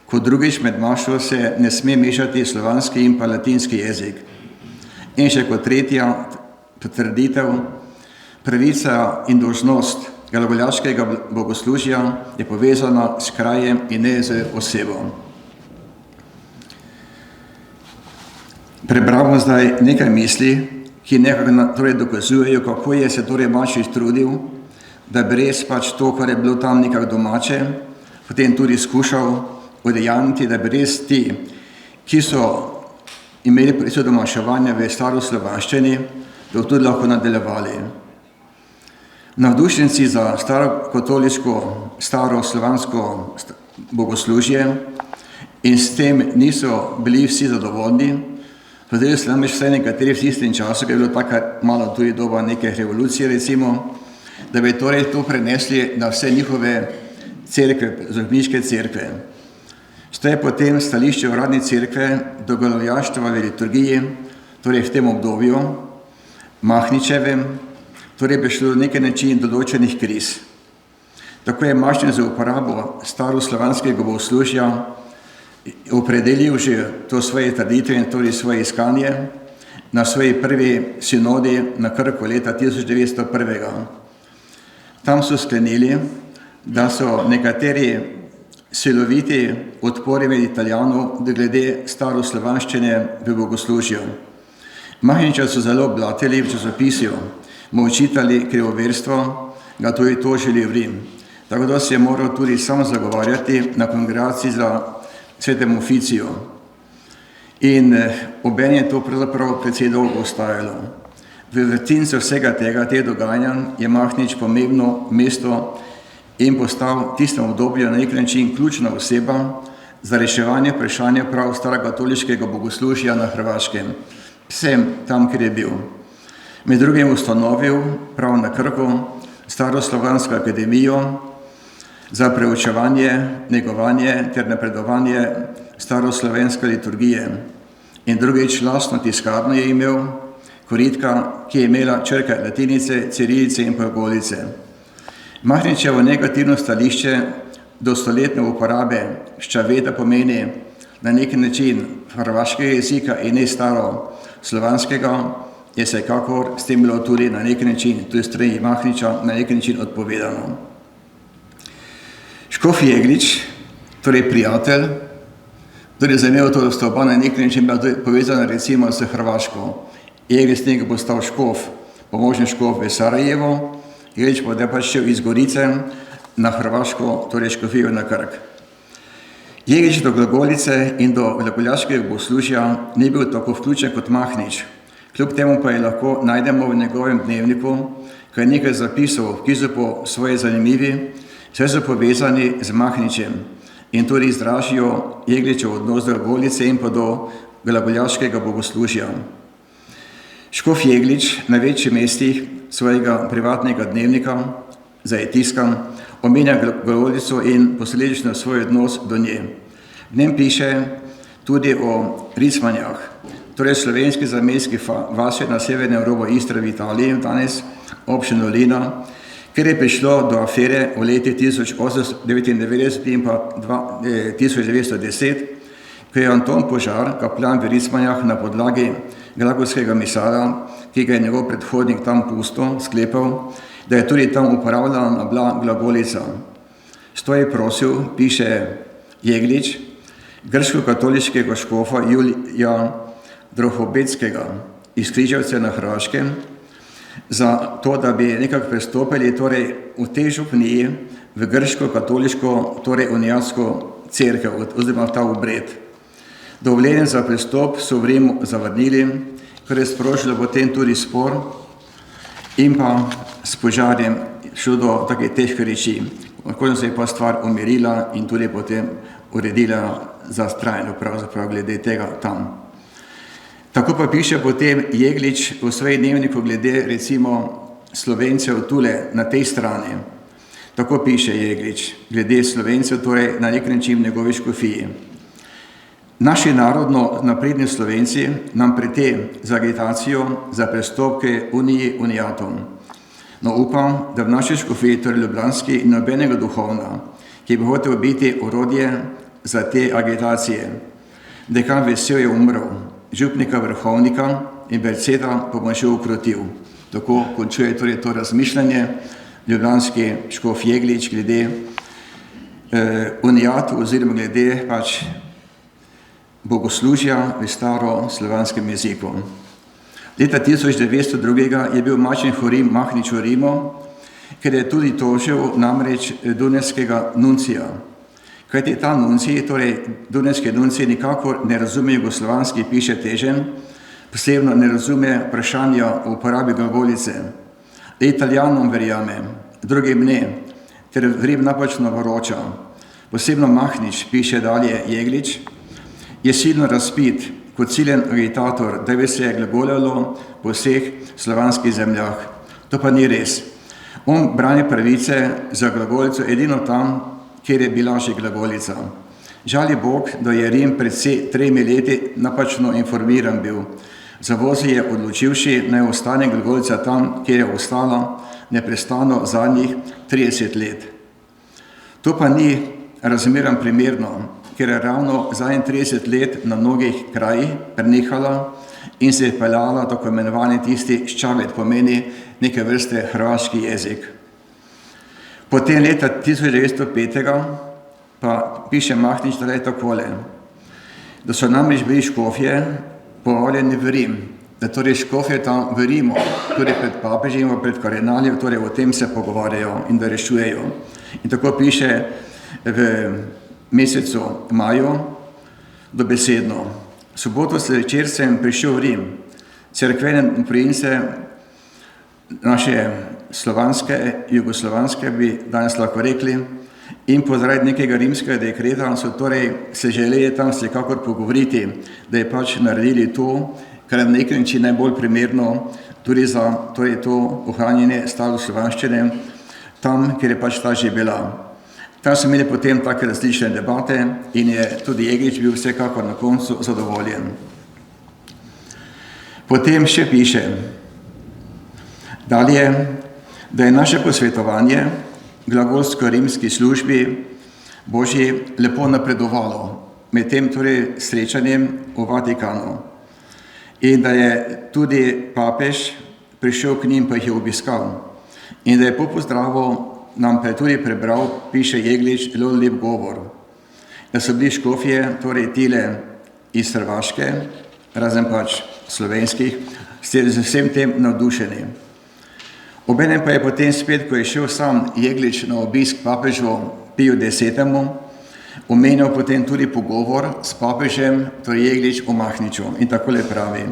Kot drugič med mašo se ne sme mešati slovanski in pa latinski jezik. In še kot tretja potrditev, pravica in dolžnost glagoljaškega bogoslužja je povezana s krajem in ne z osebo. Prebramo zdaj nekaj misli, ki nekako torej dokazujejo, kako je se torej Mašič trudil, da bi res pač to, kar je bilo tam nekako domače, potem tudi skušal udejaniti, da bi res ti, ki so imeli pravico domaševanja v staroslovanščini, da bi tudi lahko nadaljevali. Navdušenci za starokatoliško, staroslovansko bogoslužje in s tem niso bili vsi zadovoljni. Zdaj se namreč vsaj nekateri v tistem času, ki je bilo tako malo tudi doba neke revolucije recimo, da bi torej to prenesli na vse njihove cerkve, zahmiške cerkve. Što je potem stališče uradne cerkve do glagoljaštva v liturgiji, torej v tem obdobju, Mahničevem, torej bi šlo na neki način določenih kriz. Tako je Mahnič za uporabo staroslovanskega bogoslužja opredelil že to svoje trditve in torej svoje iskanje na svoji prvi sinodi na Krku leta 1901. Tam so sklenili, da so nekateri siloviti odpori med Italijanov glede staroslovanščine v bogoslužju. Mahniča so zelo blatili v časopisju, mu očitali krivoverstvo, ga tudi tožili v Rim. Tako da se je moral tudi sam zagovarjati na kongregaciji za Svetem oficiju. In obenem je to pravzaprav precej dolgo ostajalo. V vrtincu vsega tega dogajanja je Mahnič pomembno mesto in postal v tistem obdobju na nek način ključna oseba za reševanje vprašanja prav starokatoliškega bogoslužja na Hrvaškem, vsem tam, kjer je bil. Med drugim ustanovil prav na Krku Staroslovansko akademijo za preučevanje, negovanje ter napredovanje staroslovenske liturgije. In drugič lastno tiskarno je imel, Koritka, ki je imela črke latinice, cirilice in glagolice. Mahničevo negativno stališče do stoletne uporabe ščaveda pomeni na neki način hrvaškega jezika in ne staroslovanskega, je vsekakor s tem bilo tudi na neki način, tudi strani Mahniča, na neki način odpovedano. Škof Jeglič, torej prijatelj, torej zanimivo to, da sta oba na nek način bila povezana recimo s Hrvaško. Jeglič s njega postal škof, pomožni škof v Sarajevo, Jeglič pa je pač šel iz Gorice na Hrvaško, torej škofijo na Krk. Jeglič do glagolice in do glagoljaškega bogoslužja ni bil tako vključen kot Mahnič. Kljub temu pa je lahko najdemo v njegovem dnevniku, kaj nekaj zapisov, ki so po svoje zanimivi, vse so povezani z Mahničem in tudi izražijo Jegličev odnos do glagolice in pa do glagoljaškega bogoslužja. Škof Jeglič na večjih mestih svojega privatnega dnevnika, zdaj je tiskan, omenja glagolico in posledično svoj odnos do nje. V njem piše tudi o Ricmanjah, torej slovenski zamejski vasi na severnem robu Istre v Italiji, danes občino Lina, ker je prišlo do afere v letih 1899 in pa 1910, ko je Anton Požar, kaplan v Ricmanjah, na podlagi glagolskega misala, ki ga je njegov predhodnik tam pustil, sklepal, da je tudi tam uporabljena glagolica. Sto je prosil, piše Jeglič, grško-katoliškega škofa Julija Drohobeckega iz Križevce na Hrvaškem, za to, da bi nekako prestopili torej v tej župniji v grško-katoliško, torej uniatsko cerkev, oziroma ta obred. Dovoljenje za prestop so v Rimu zavrnili, kar je sprožilo potem tudi spor in pa s požarjem šlo do takih težkih reči. Končno se je pa stvar umirila in tudi potem uredila za trajno pravzaprav glede tega tam. Tako pa piše potem Jeglič v svoji dnevniku glede recimo Slovencev tule na tej strani. Tako piše Jeglič glede Slovencev, torej na nek način v njegovi škofiji. Naši narodno napredni Slovenci nam prete za agitacijo za prestopke uniji unijatom. No upam, da v naši škofiji, torej ljubljanski, nobenega duhovna, ki bi hotel biti orodje za te agitacije. Dekan Vesel je umrl, župnika Vrhovnika in Berceta pa bom še ukrotil. Tako končuje torej to razmišljanje ljubljanski škof Jeglič glede unijatu oziroma glede pač bogoslužja v staroslovanskem jeziku. Leta 1902 je bil Mačen Hurim Mahnič v Rimu, ker je tudi tožil namreč dunajskega nuncija. Kajti ta nuncij, torej dunajski nuncij, nikakor ne razume jugoslovanski, piše Težen, posebno ne razume vprašanja o uporabi glagolice. Italijanom verjame, drugim ne, ter v Rim napačno vroča. Posebno Mahnič, piše dalje Jeglič, je silno razpit kot ciljen agitator, da bi se glagoljalo po vseh slovanskih zemljah. To pa ni res. On brani pravice za glagolico edino tam, kjer je bila že glagolica. Žali Bog, da je Rim pred 3 leti napačno informiran bil. Zavozi je odločivši, naj ostane glagolica tam, kjer je ostala neprestano zadnjih 30 let. To pa ni razmeran primerno, ker je ravno zadnjih 30 let na mnogih krajih prenehala in se je peljala tako imenovani tisti ščavet, pomeni neke vrste hrvaški jezik. Potem leta 1905 pa piše Mahnič takole, da so namreč bili škofje povabljeni v Rim, da torej škofje tam v Rimu, torej pred papežem, pred kardinaljem, torej o tem se pogovarjajo in da rešujejo. In tako piše v mesecu maju dobesedno. Soboto zvečer sem prišel v Rim, cerkvene prince naše slovanske, jugoslovanske bi danes lahko rekli, in po zaradi nekega rimskega dekreta so torej se želeli tam vsekakor pogovoriti, da je pač naredili to, kar je na nek način najbolj primerno tudi za torej to ohranjanje staroslovanščine tam, kjer je pač ta že bila. Tam so imeli potem take različne debate in je tudi Jeglič bil vsekakor na koncu zadovoljen. Potem še piše dalje, da je naše posvetovanje glagolsko-rimski službi Božji lepo napredovalo med tem torej srečanjem v Vatikanu in da je tudi papež prišel k njim, pa jih je obiskal in da je po pozdravu nam pa je tudi prebral, piše Jeglič, zelo lep govor, da so bili škofje, torej tile iz Hrvaške, razen pač slovenskih, ste z vsem tem navdušeni. Obenem pa je potem spet, ko je šel sam Jeglič na obisk papežu Piju X, omenil potem tudi pogovor s papežem, torej Jeglič o Mahniču in takole pravi.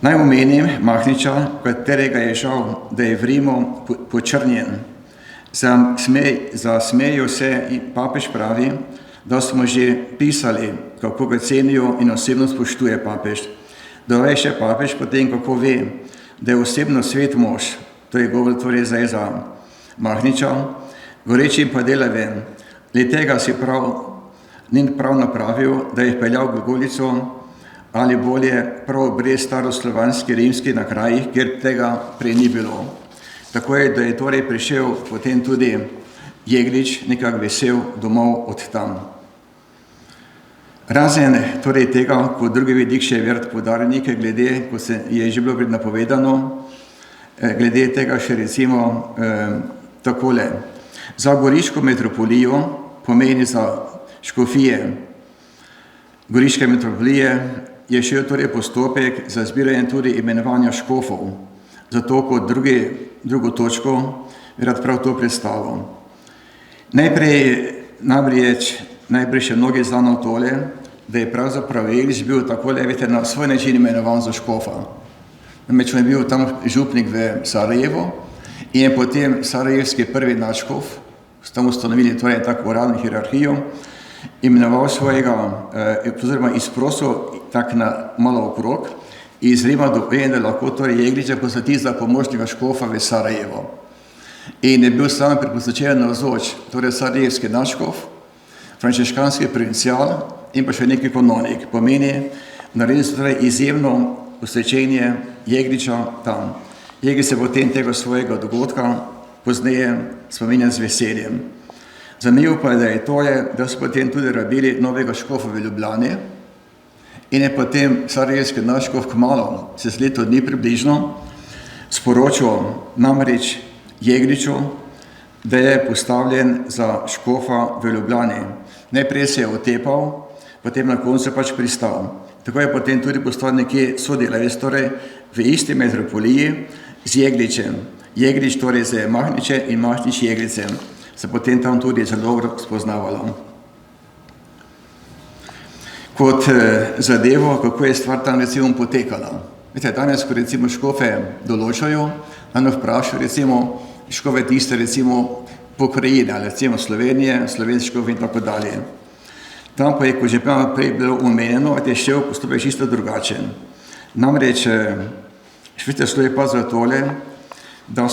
Naj omenim Mahniča, katerega je žal, da je v Rimu počrnjen. Zasmejijo se in papež pravi, da smo že pisali, kako ga cenijo in osebno spoštuje papež. Dodaj še papež potem, kako ve, da je osebno svet mož, to je govor torej zdaj za Mahniča, goreči pa dela ven. Le tega si ni prav napravil, da je peljal glagolico ali bolje prav brez staroslovanski rimski na krajih, kjer tega prej ni bilo. Tako je, da je torej prišel potem tudi Jeglič nekako vesel domov od tam. Razen torej tega, kot drugi vidik še vert podaril nekaj glede, ko se je že bilo napovedano, glede tega še recimo takole. Za goriško metropolijo pomeni za škofije goriške metropolije je šel torej postopek za zbiranje tudi imenovanja škofov. Zato kot drugo točko bi rad prav to predstavil. Najprej še mnogi znano tole, da je pravzaprav Jeglič bil takole, veste, na svoj način imenovan za škofa. Namreč on je bil tam župnik v Sarajevu in je potem sarajevski prvi nadškof, tam ustanovili torej tako uradno hierarhijo, imenoval svojega, oziroma izprosil tak na malo okrog, iz Rima do da lahko torej Jegliča posveti za pomočnega škofa v Sarajevo. In je bil sam pri posvečenju navzoč, torej sarajevski nadškof, frančiškanski provincial in pa še neki kanonik. Pomeni, naredili so torej izjemno posvečenje Jegliča tam. Jeglič se potem tega svojega dogodka pozneje spominja z veseljem. Zanimivo pa je, da so potem tudi rabili novega škofa v Ljubljani in je potem sarajevski nadškof kmalu, čez leto dni približno, sporočil namreč Jegliču, da je postavljen za škofa v Ljubljani. Najprej se je otepal, potem na koncu pač pristal. Tako je potem tudi postal nekje sodelavec, torej v isti metropoliji z Jegličem. Jeglič torej z Mahničem in Mahnič Jeglicem se potem tam tudi zelo dobro spoznavalo. Kot zadevo, kako je stvar tam recimo potekala. Veste, danes, ko recimo škofe določajo, eno vprašajo recimo škofe tiste recimo pokrajine, ali recimo Slovenije, slovenski škof in tako dalje. Tam pa je, kot že prej bilo omenjeno, je šel postopek čisto drugačen. Namreč, švite sloje pa za tole, da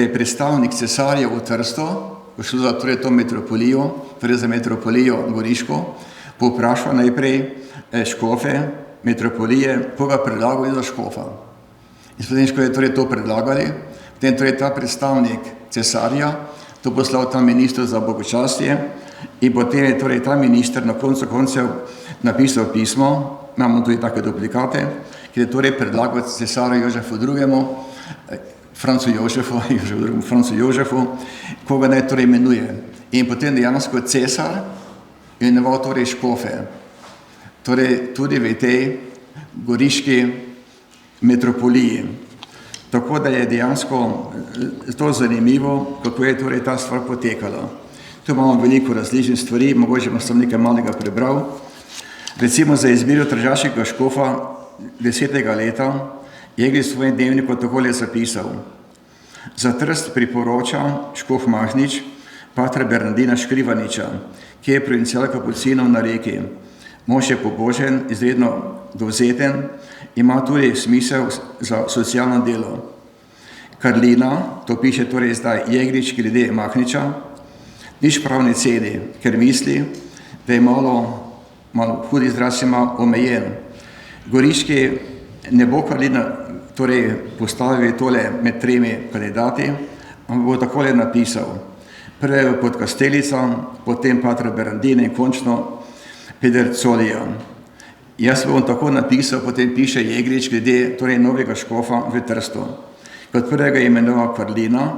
je predstavnik cesarja v Trsto, ko šlo za torej to metropolijo, torej za metropolijo Goriško, povprašal najprej škofe metropolije, koga predlagali za škofa. In potem, ko je torej to predlagali, potem torej ta predstavnik cesarja to poslal tam ministru za bogočastje in potem je torej ta minister na koncu koncev napisal pismo, imamo tudi take duplikate, ki je torej predlagal cesarju Jožefu II, Francu Jožefu, koga naj torej imenuje. In potem dejansko cesar imenoval torej škofe, torej tudi v tej goriški metropoliji. Tako da je dejansko to zanimivo, kako je torej ta stvar potekala. Tu imamo veliko različnih stvari, mogoče bom sem nekaj malega prebral. Recimo za izbiro tržaškega škofa 10. leta Jeglič v svojem dnevniku takole zapisal: za Trst priporoča škof Mahnič, patra Bernardina Škrivaniča, ki je provincial kapucinov na Reki. Mož je pobožen, izredno dovzeten, ima tudi smisel za socialno delo. Karlina, to piše torej zdaj Jeglič glede Mahniča, nič prav ne ceni, ker misli, da je malo hud izraz ima omejen. Goriški ne bo Karlina torej postavil tole med tremi kandidati, ampak bo takole napisal: prvi pod Kastelica, potem patra Bernardina in končno Pedercolija. Jaz bom tako napisal, potem piše Jeglič glede torej novega škofa v Trstu. Kot prvega je imenoval Karlina,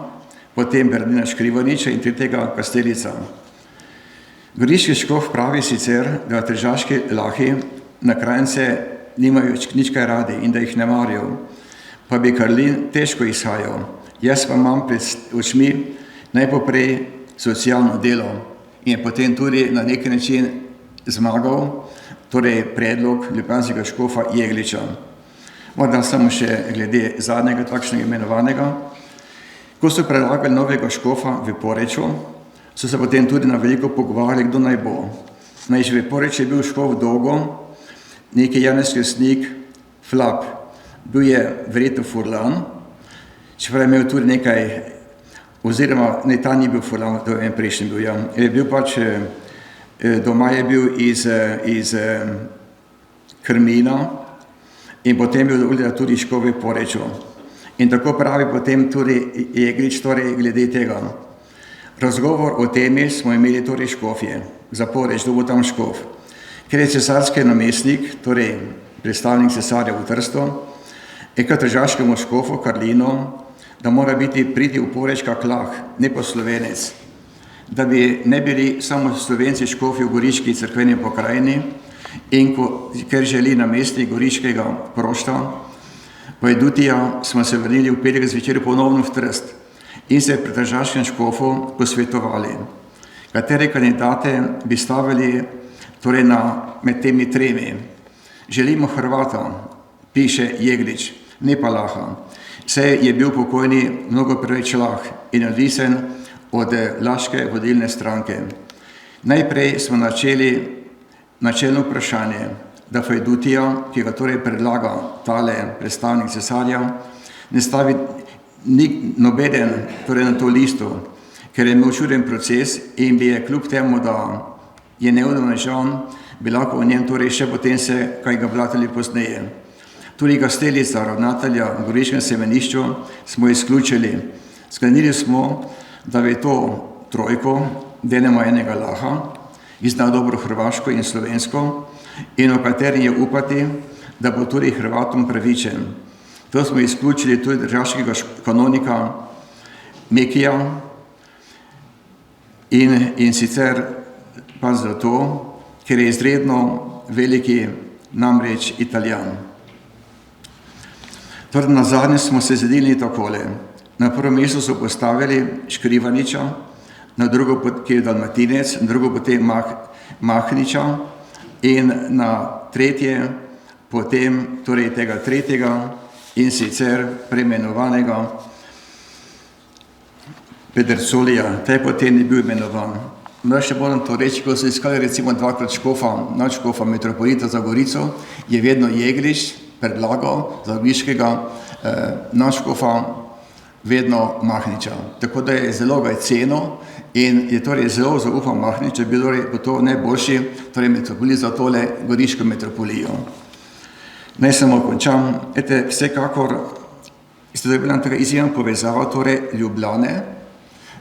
potem Bernardina Škrivaniča in tretjega Kastelica. Goriški škof pravi sicer, da tržaški lahi na krajence nimajo nič kaj radi in da jih ne marijo, pa bi Karlin težko izhajal. Jaz pa imam pred očmi najpoprej socialno delo in je potem tudi na neki način zmagal, torej predlog ljubljanskega škofa Jegliča. Morda samo še glede zadnjega takšnega imenovanega. Ko so predlagali novega škofa v Poreču, so se potem tudi na veliko pogovarjali, kdo naj bo. Najže v Poreču je bil škof dolgo, neki Janez Kresnik, Flap. Bil je verjetno Furlan, čeprav je imel tudi nekaj, oziroma ne, ta ni bil Furlan, to je prejšnji bil, ja. Je bil pač, doma je bil iz Krmina in potem je bil tudi škof v Poreču. In tako pravi potem tudi Jeglič torej glede tega. Razgovor o temi smo imeli torej škofje, za Poreč, kdo bo tam škof. Ker je cesarski namestnik, torej predstavnik cesarja v Trstu, rekel tržaškemu škofu Karlinu, da mora priti v Poreč kak lah, ne pa Slovenec, da bi ne bili samo Slovenci škofi v goriški cerkveni pokrajini in ker želi namestnik goriškega prošta, Vajdutija, smo se vrnili v petek zvečer ponovno v Trst in se pri tržaškem škofu posvetovali. Katere kandidate bi stavili torej med temi tremi? Želimo Hrvata, piše Jeglič, ne pa Laha. Saj je bil pokojni mnogo preveč lah in odvisen od laške vodilne stranke. Najprej smo načeli načelno vprašanje, da Fajdutija, ki ga torej predlaga tale predstavnik cesarja, ne stavi nobeden torej na to listo, ker je imel čuden proces in bi je kljub temu, da je neudovnežan, bi lahko o njem torej še potem se kaj ga blatili pozneje. Tudi Kastelica, ravnatelja v Goriškem semenišču, smo izključili. Sklenili smo, da bi to trojko, denimo enega Laha, ki zna dobro hrvaško in slovensko, in o kateri je upati, da bo tudi Hrvatom pravičen. To smo izključili tudi državskega kanonika Mekija in sicer pa zato, ker je izredno veliki namreč Italijan. Torej na zadnje smo se zedili takole. Na prvo mesto so postavili Škrivaniča, na drugo, ki je Dalmatinec, na drugo potem Mahniča in na tretje potem, torej tega tretjega in sicer preimenovanega Pedercolija, taj potem ni bil imenovan. No, še moram to reči, ko so iskali recimo dvakrat nadškofa metropolita za Gorico, je vedno Jeglič predlagal za goriškega nadškofa vedno Mahniča. Tako da je zelo ga cenil in je torej zelo zaupal Mahnič, da bi bo to najboljši torej metropolit za tole goriško metropolijo. Naj samo končam. Vsekakor ste dobili taka izjemna povezava torej Ljubljane,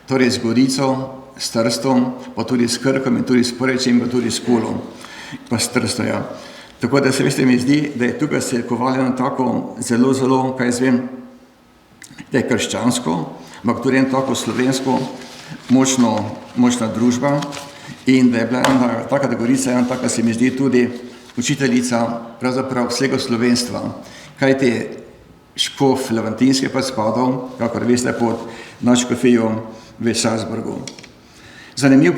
torej z Gorico, s Trstom, pa tudi s Krkom in tudi s Porečem, pa tudi s Pulom, pa s Trstom, ja. Tako da se veste mi zdi, da je tukaj se kovaljeno tako zelo, kaj jaz vem, da je krščansko, ampak tudi en tako slovensko močna družba in da je bila ena taka Gorica, ena taka se mi zdi tudi učiteljica pravzaprav vsega slovenstva. Kajti škof Levantinski pa spadal, kakor veste, pod nadškofijo v Salzburgu. Zanimiv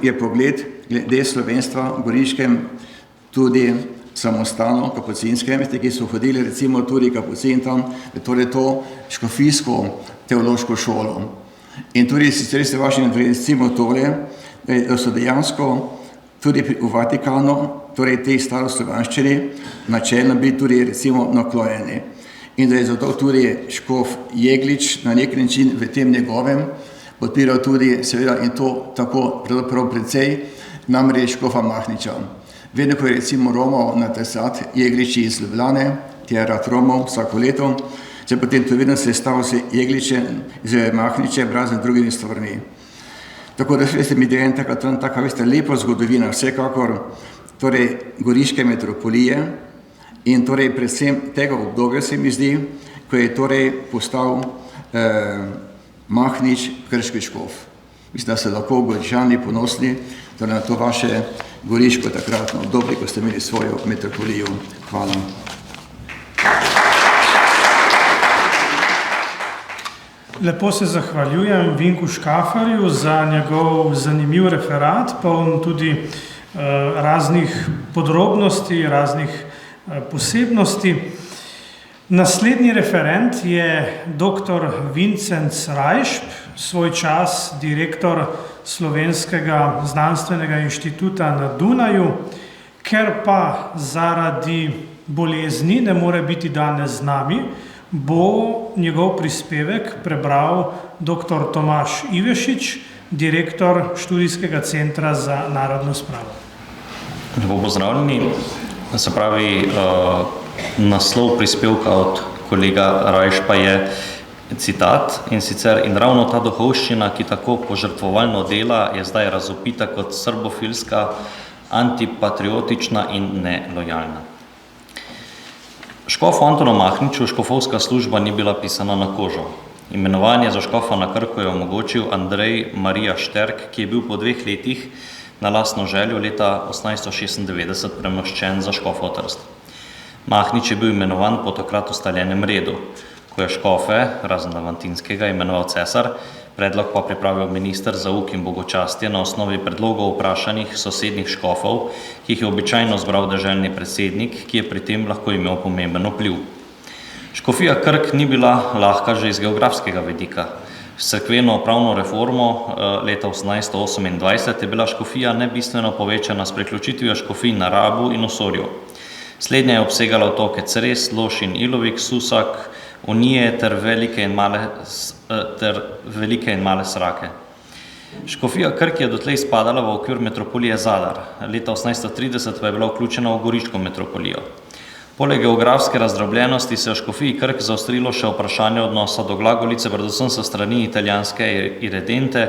je pogled glede slovenstva v Goriškem, tudi samostalno, kapucinskem, ki so hodili recimo tudi kapucintam, torej to škofijsko teološko šolo. In tudi sicer se vašim recimo tole, da so dejansko tudi v Vatikanu, torej tej staroslovanščini, načelno biti tudi recimo naklonjeni. In da je zato tudi škof Jeglič na nek način v tem njegovem podpiral tudi, seveda, in to tako pravzaprav precej, namreč škofa Mahniča. Vedno, ko je recimo romal na tesat Jegliči iz Ljubljane, ki je rad romal vsako leto, se potem to vedno sestavil z Jegličem, z Mahničem, razen drugimi stvarmi. Tako da veste mi, da je taka veste lepa zgodovina, vsekakor torej goriške metropolije in torej predvsem tega obdobja se mi zdi, ko je torej postal Mahnič krški škof. Mislim, da se lahko Goričani ponosni torej na to vaše goriško takratno obdobje, ko ste imeli svojo metropolijo. Hvala. Lepo se zahvaljujem Vinku Škafarju za njegov zanimiv referat, poln tudi raznih podrobnosti, raznih posebnosti. Naslednji referent je dr. Vincenc Rajšp, svoj čas direktor Slovenskega znanstvenega inštituta na Dunaju, ker pa zaradi bolezni ne more biti danes z nami, bo njegov prispevek prebral dr. Tomaž Ivešič, direktor Študijskega centra za narodno spravo. Lepo pozdravljeni. Se pravi, naslov prispevka od kolega Rajšpa je citat in sicer: "In ravno ta duhovščina, ki tako požrtvovalno dela, je zdaj razvpita kot srbofilska, antipatriotična in nelojalna." Škofu Antonu Mahniču škofovska služba ni bila pisana na kožo. Imenovanje za škofa na Krku je omogočil Andrej Marija Šterk, ki je bil po 2 letih na lastno željo leta 1896 premoščen za škofa v Trst. Mahnič je bil imenovan po takrat ustaljenem redu. Ko je škofe, razen Levantinskega, imenoval cesar, predlog pa pripravil minister za uk in bogočastje na osnovi predlogov vprašanih sosednjih škofov, ki jih je običajno zbral deželni predsednik, ki je pri tem lahko imel pomemben vpliv. Škofija Krk ni bila lahka že iz geografskega vidika. S cerkveno pravno reformo leta 1828 je bila škofija nebistveno povečana s priključitvijo škofij na Rabu in Osorju. Slednja je obsegala otoke Cres, Loš in Ilovik, Susak, Unije ter velike in male Srake. Škofija Krk je dotlej spadala v okvir metropolije Zadar, leta 1830 pa je bila vključena v Goriško metropolijo. Poleg geografske razdrobljenosti se je v škofiji Krk zaostrilo še vprašanje odnosa do glagolice, predvsem sa strani italijanske iredente,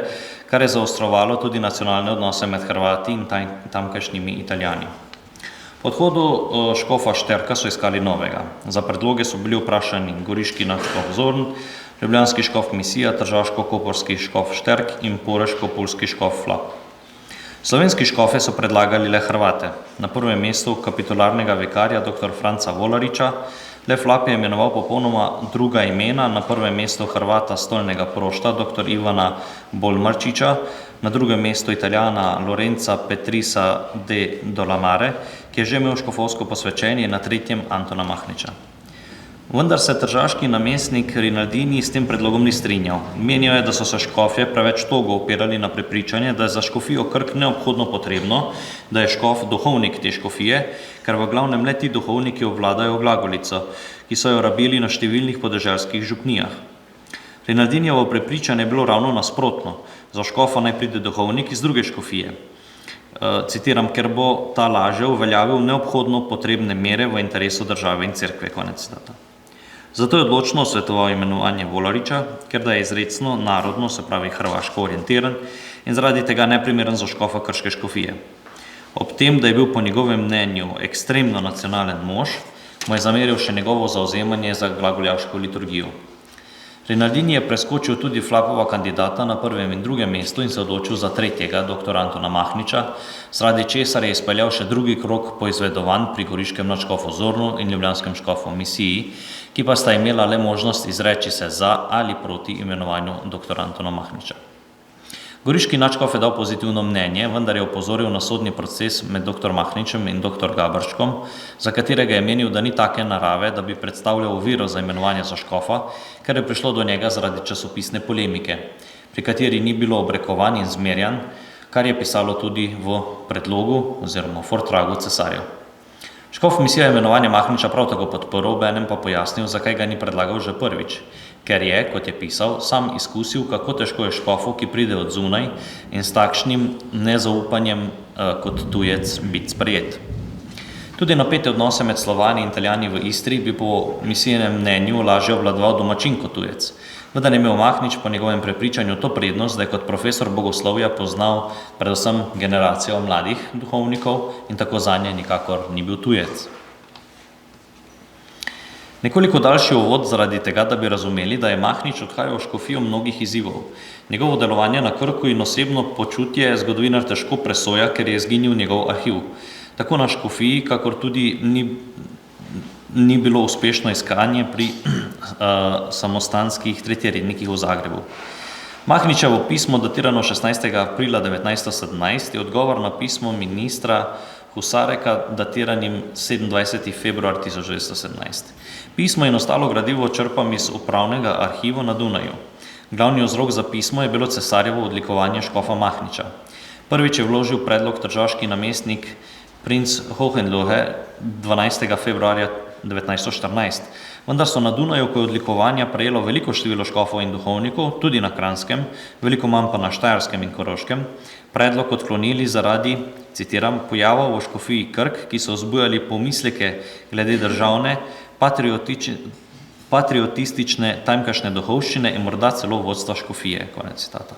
kar je zaostrovalo tudi nacionalne odnose med Hrvati in tamkajšnjimi Italijani. Po odhodu škofa Šterka so iskali novega. Za predloge so bili vprašani goriški nadškof Zorn, ljubljanski škof Misija, tržaško-koprski škof Šterk in poreško-pulski škof Flap. Slovenski škofe so predlagali le Hrvate. Na prvem mestu kapitularnega vikarja dr. Franca Volariča, le Flap je imenoval popolnoma druga imena, na prvem mestu Hrvata stolnega prošta dr. Ivana Bolmarčiča, na drugem mestu Italijana Lorenza Petrisa de Dolamare, ki je že imel škofovsko posvečenje, na tretjem Antona Mahniča. Vendar se tržaški namestnik Rinaldini s tem predlogom ni strinjal. Menil je, da so se škofje preveč togo opirali na prepričanje, da je za škofijo Krk neobhodno potrebno, da je škof duhovnik te škofije, ker v glavnem le ti duhovniki obvladajo glagolico, ki so jo rabili na številnih podeželskih župnijah. Rinaldinijevo prepričanje je bilo ravno nasprotno. Za škofa naj pride duhovnik iz druge škofije. Citiram, ker bo ta laže uveljavil neobhodno potrebne mere v interesu države in cerkve. Konec citata. Zato je odločno svetoval imenovanje Volariča, ker da je izrecno narodno, se pravi hrvaško orientiran in zaradi tega neprimeren za škofa krške škofije. Ob tem, da je bil po njegovem mnenju ekstremno nacionalen mož, mu je zameril še njegovo zauzemanje za glagoljaško liturgijo. Rinaldini je preskočil tudi Flapova kandidata na prvem in drugem mestu in se odločil za tretjega, dr. Antona Mahniča, sredi česar je izpeljal še drugi krog poizvedovanj pri goriškem nadškofu Zornu in ljubljanskem škofu Misiji, ki pa sta imela le možnost izreči se za ali proti imenovanju dr. Antona Mahniča. Goriški nadškof je dal pozitivno mnenje, vendar je opozoril na sodni proces med dr. Mahničem in dr. Gabrškom, za katerega je menil, da ni take narave, da bi predstavljal oviro za imenovanje za škofa, ker je prišlo do njega zaradi časopisne polemike, pri kateri ni bilo obrekovanj in zmerjanj, kar je pisalo tudi v predlogu oziroma fortragu cesarjev. Škof Misija je imenovanje Mahniča prav tako podprl, obenem pa pojasnil, zakaj ga ni predlagal že prvič, ker je, kot je pisal, sam izkusil, kako težko je škofu, ki pride od zunaj in s takšnim nezaupanjem kot tujec biti sprejet. Tudi napete odnose med Slovani in Italijani v Istri bi po Misijenem mnenju lažje obvladoval domačin kot tujec. Vendar je imel Mahnič po njegovem prepričanju to prednost, da je kot profesor bogoslovja poznal predvsem generacijo mladih duhovnikov in tako zanje nikakor ni bil tujec. Nekoliko daljši uvod zaradi tega, da bi razumeli, da je Mahnič odhajal v škofijo mnogih izzivov. Njegovo delovanje na Krku in osebno počutje zgodovinar težko presoja, ker je izginil njegov arhiv. Tako na škofiji, kakor tudi ni bilo uspešno iskanje pri samostanskih tretjerednikih v Zagrebu. Mahničevo pismo, datirano 16. aprila 1917, je odgovor na pismo ministra Husareka, datiranim 27. februar 1917. Pismo in ostalo gradivo črpam iz upravnega arhiva na Dunaju. Glavni vzrok za pismo je bilo cesarjevo odlikovanje škofa Mahniča. Prvič je vložil predlog tržaški namestnik princ Hohenlohe 12. februarja 1914. Vendar so na Dunaju, ko je odlikovanja prejelo veliko število škofov in duhovnikov, tudi na Kranjskem, veliko manj pa na Štajerskem in Koroškem, predlog odklonili zaradi, citiram, pojavov v škofiji Krk, ki so vzbujali pomisleke glede državne, patriotistične tamkajšnje duhovščine in morda celo vodstva škofije. Konec citata.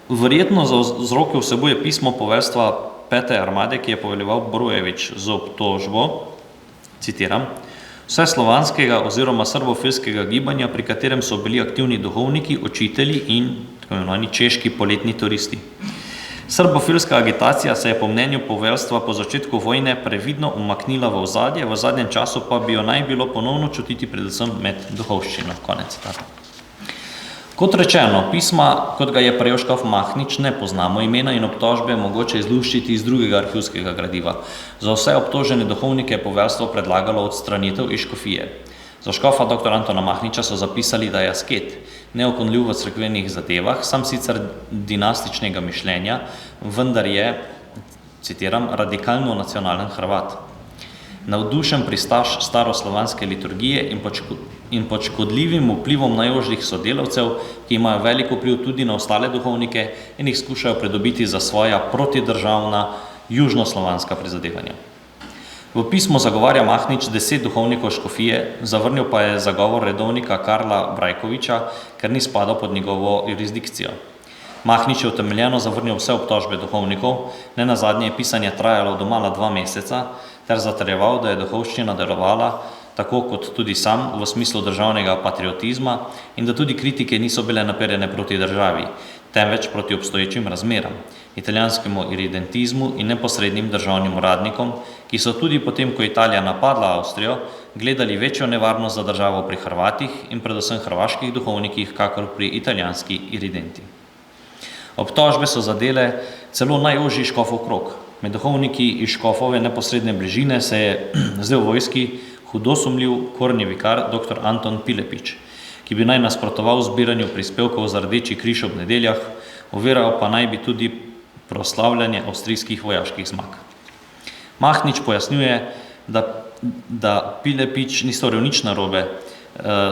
Verjetno za vzroke vsebuje pismo poveljstva 5. armade, ki je poveljeval Brojevič z obtožbo, citiram, vse slovanskega oziroma srbofilskega gibanja, pri katerem so bili aktivni duhovniki, učitelji in tako imenovani češki poletni turisti. Srbofilska agitacija se je po mnenju poveljstva po začetku vojne previdno umaknila v ozadje, v zadnjem času pa bi jo naj bilo ponovno čutiti predvsem med duhovščino. Konec citata. Kot rečeno, pisma, kot ga je prejel škof Mahnič, ne poznamo, imena in obtožbe je mogoče izluščiti iz drugega arhivskega gradiva. Za vse obtožene duhovnike je poveljstvo predlagalo odstranitev iz škofije. Za škofa dr. Antona Mahniča so zapisali, da je asket, neokonljiv v cerkvenih zadevah, sam sicer dinastičnega mišljenja, vendar je, citiram, radikalno nacionalen Hrvat. Navdušen pristaš staroslovanske liturgije in pod škodljivim vplivom najožjih sodelavcev, ki imajo veliko vpliv tudi na ostale duhovnike in jih skušajo pridobiti za svoja protidržavna južnoslovanska prizadevanja. V pismu zagovarja Mahnič 10 duhovnikov škofije, zavrnil pa je zagovor redovnika Karla Brajkoviča, ker ni spadal pod njegovo jurisdikcijo. Mahnič je utemeljeno zavrnil vse obtožbe duhovnikov, nenazadnje je pisanje trajalo domala 2 meseca, ter zatrjeval, da je duhovščina delovala tako kot tudi sam v smislu državnega patriotizma in da tudi kritike niso bile naperjene proti državi, temveč proti obstoječim razmeram, italijanskemu iridentizmu in neposrednim državnim uradnikom, ki so tudi potem, ko je Italija napadla Avstrijo, gledali večjo nevarnost za državo pri Hrvatih in predvsem hrvaških duhovnikih, kakor pri italijanski iridenti. Obtožbe so zadele celo najožji škofov krog. Med duhovniki iz škofove neposredne bližine se je zdaj v vojski hudo sumljiv korni vikar dr. Anton Pilepič, ki bi naj nasprotoval zbiranju prispevkov za Rdeči križ ob nedeljah, oviral pa naj bi tudi proslavljanje avstrijskih vojaških zmag. Mahnič pojasnjuje, da Pilepič ni storil nič narobe.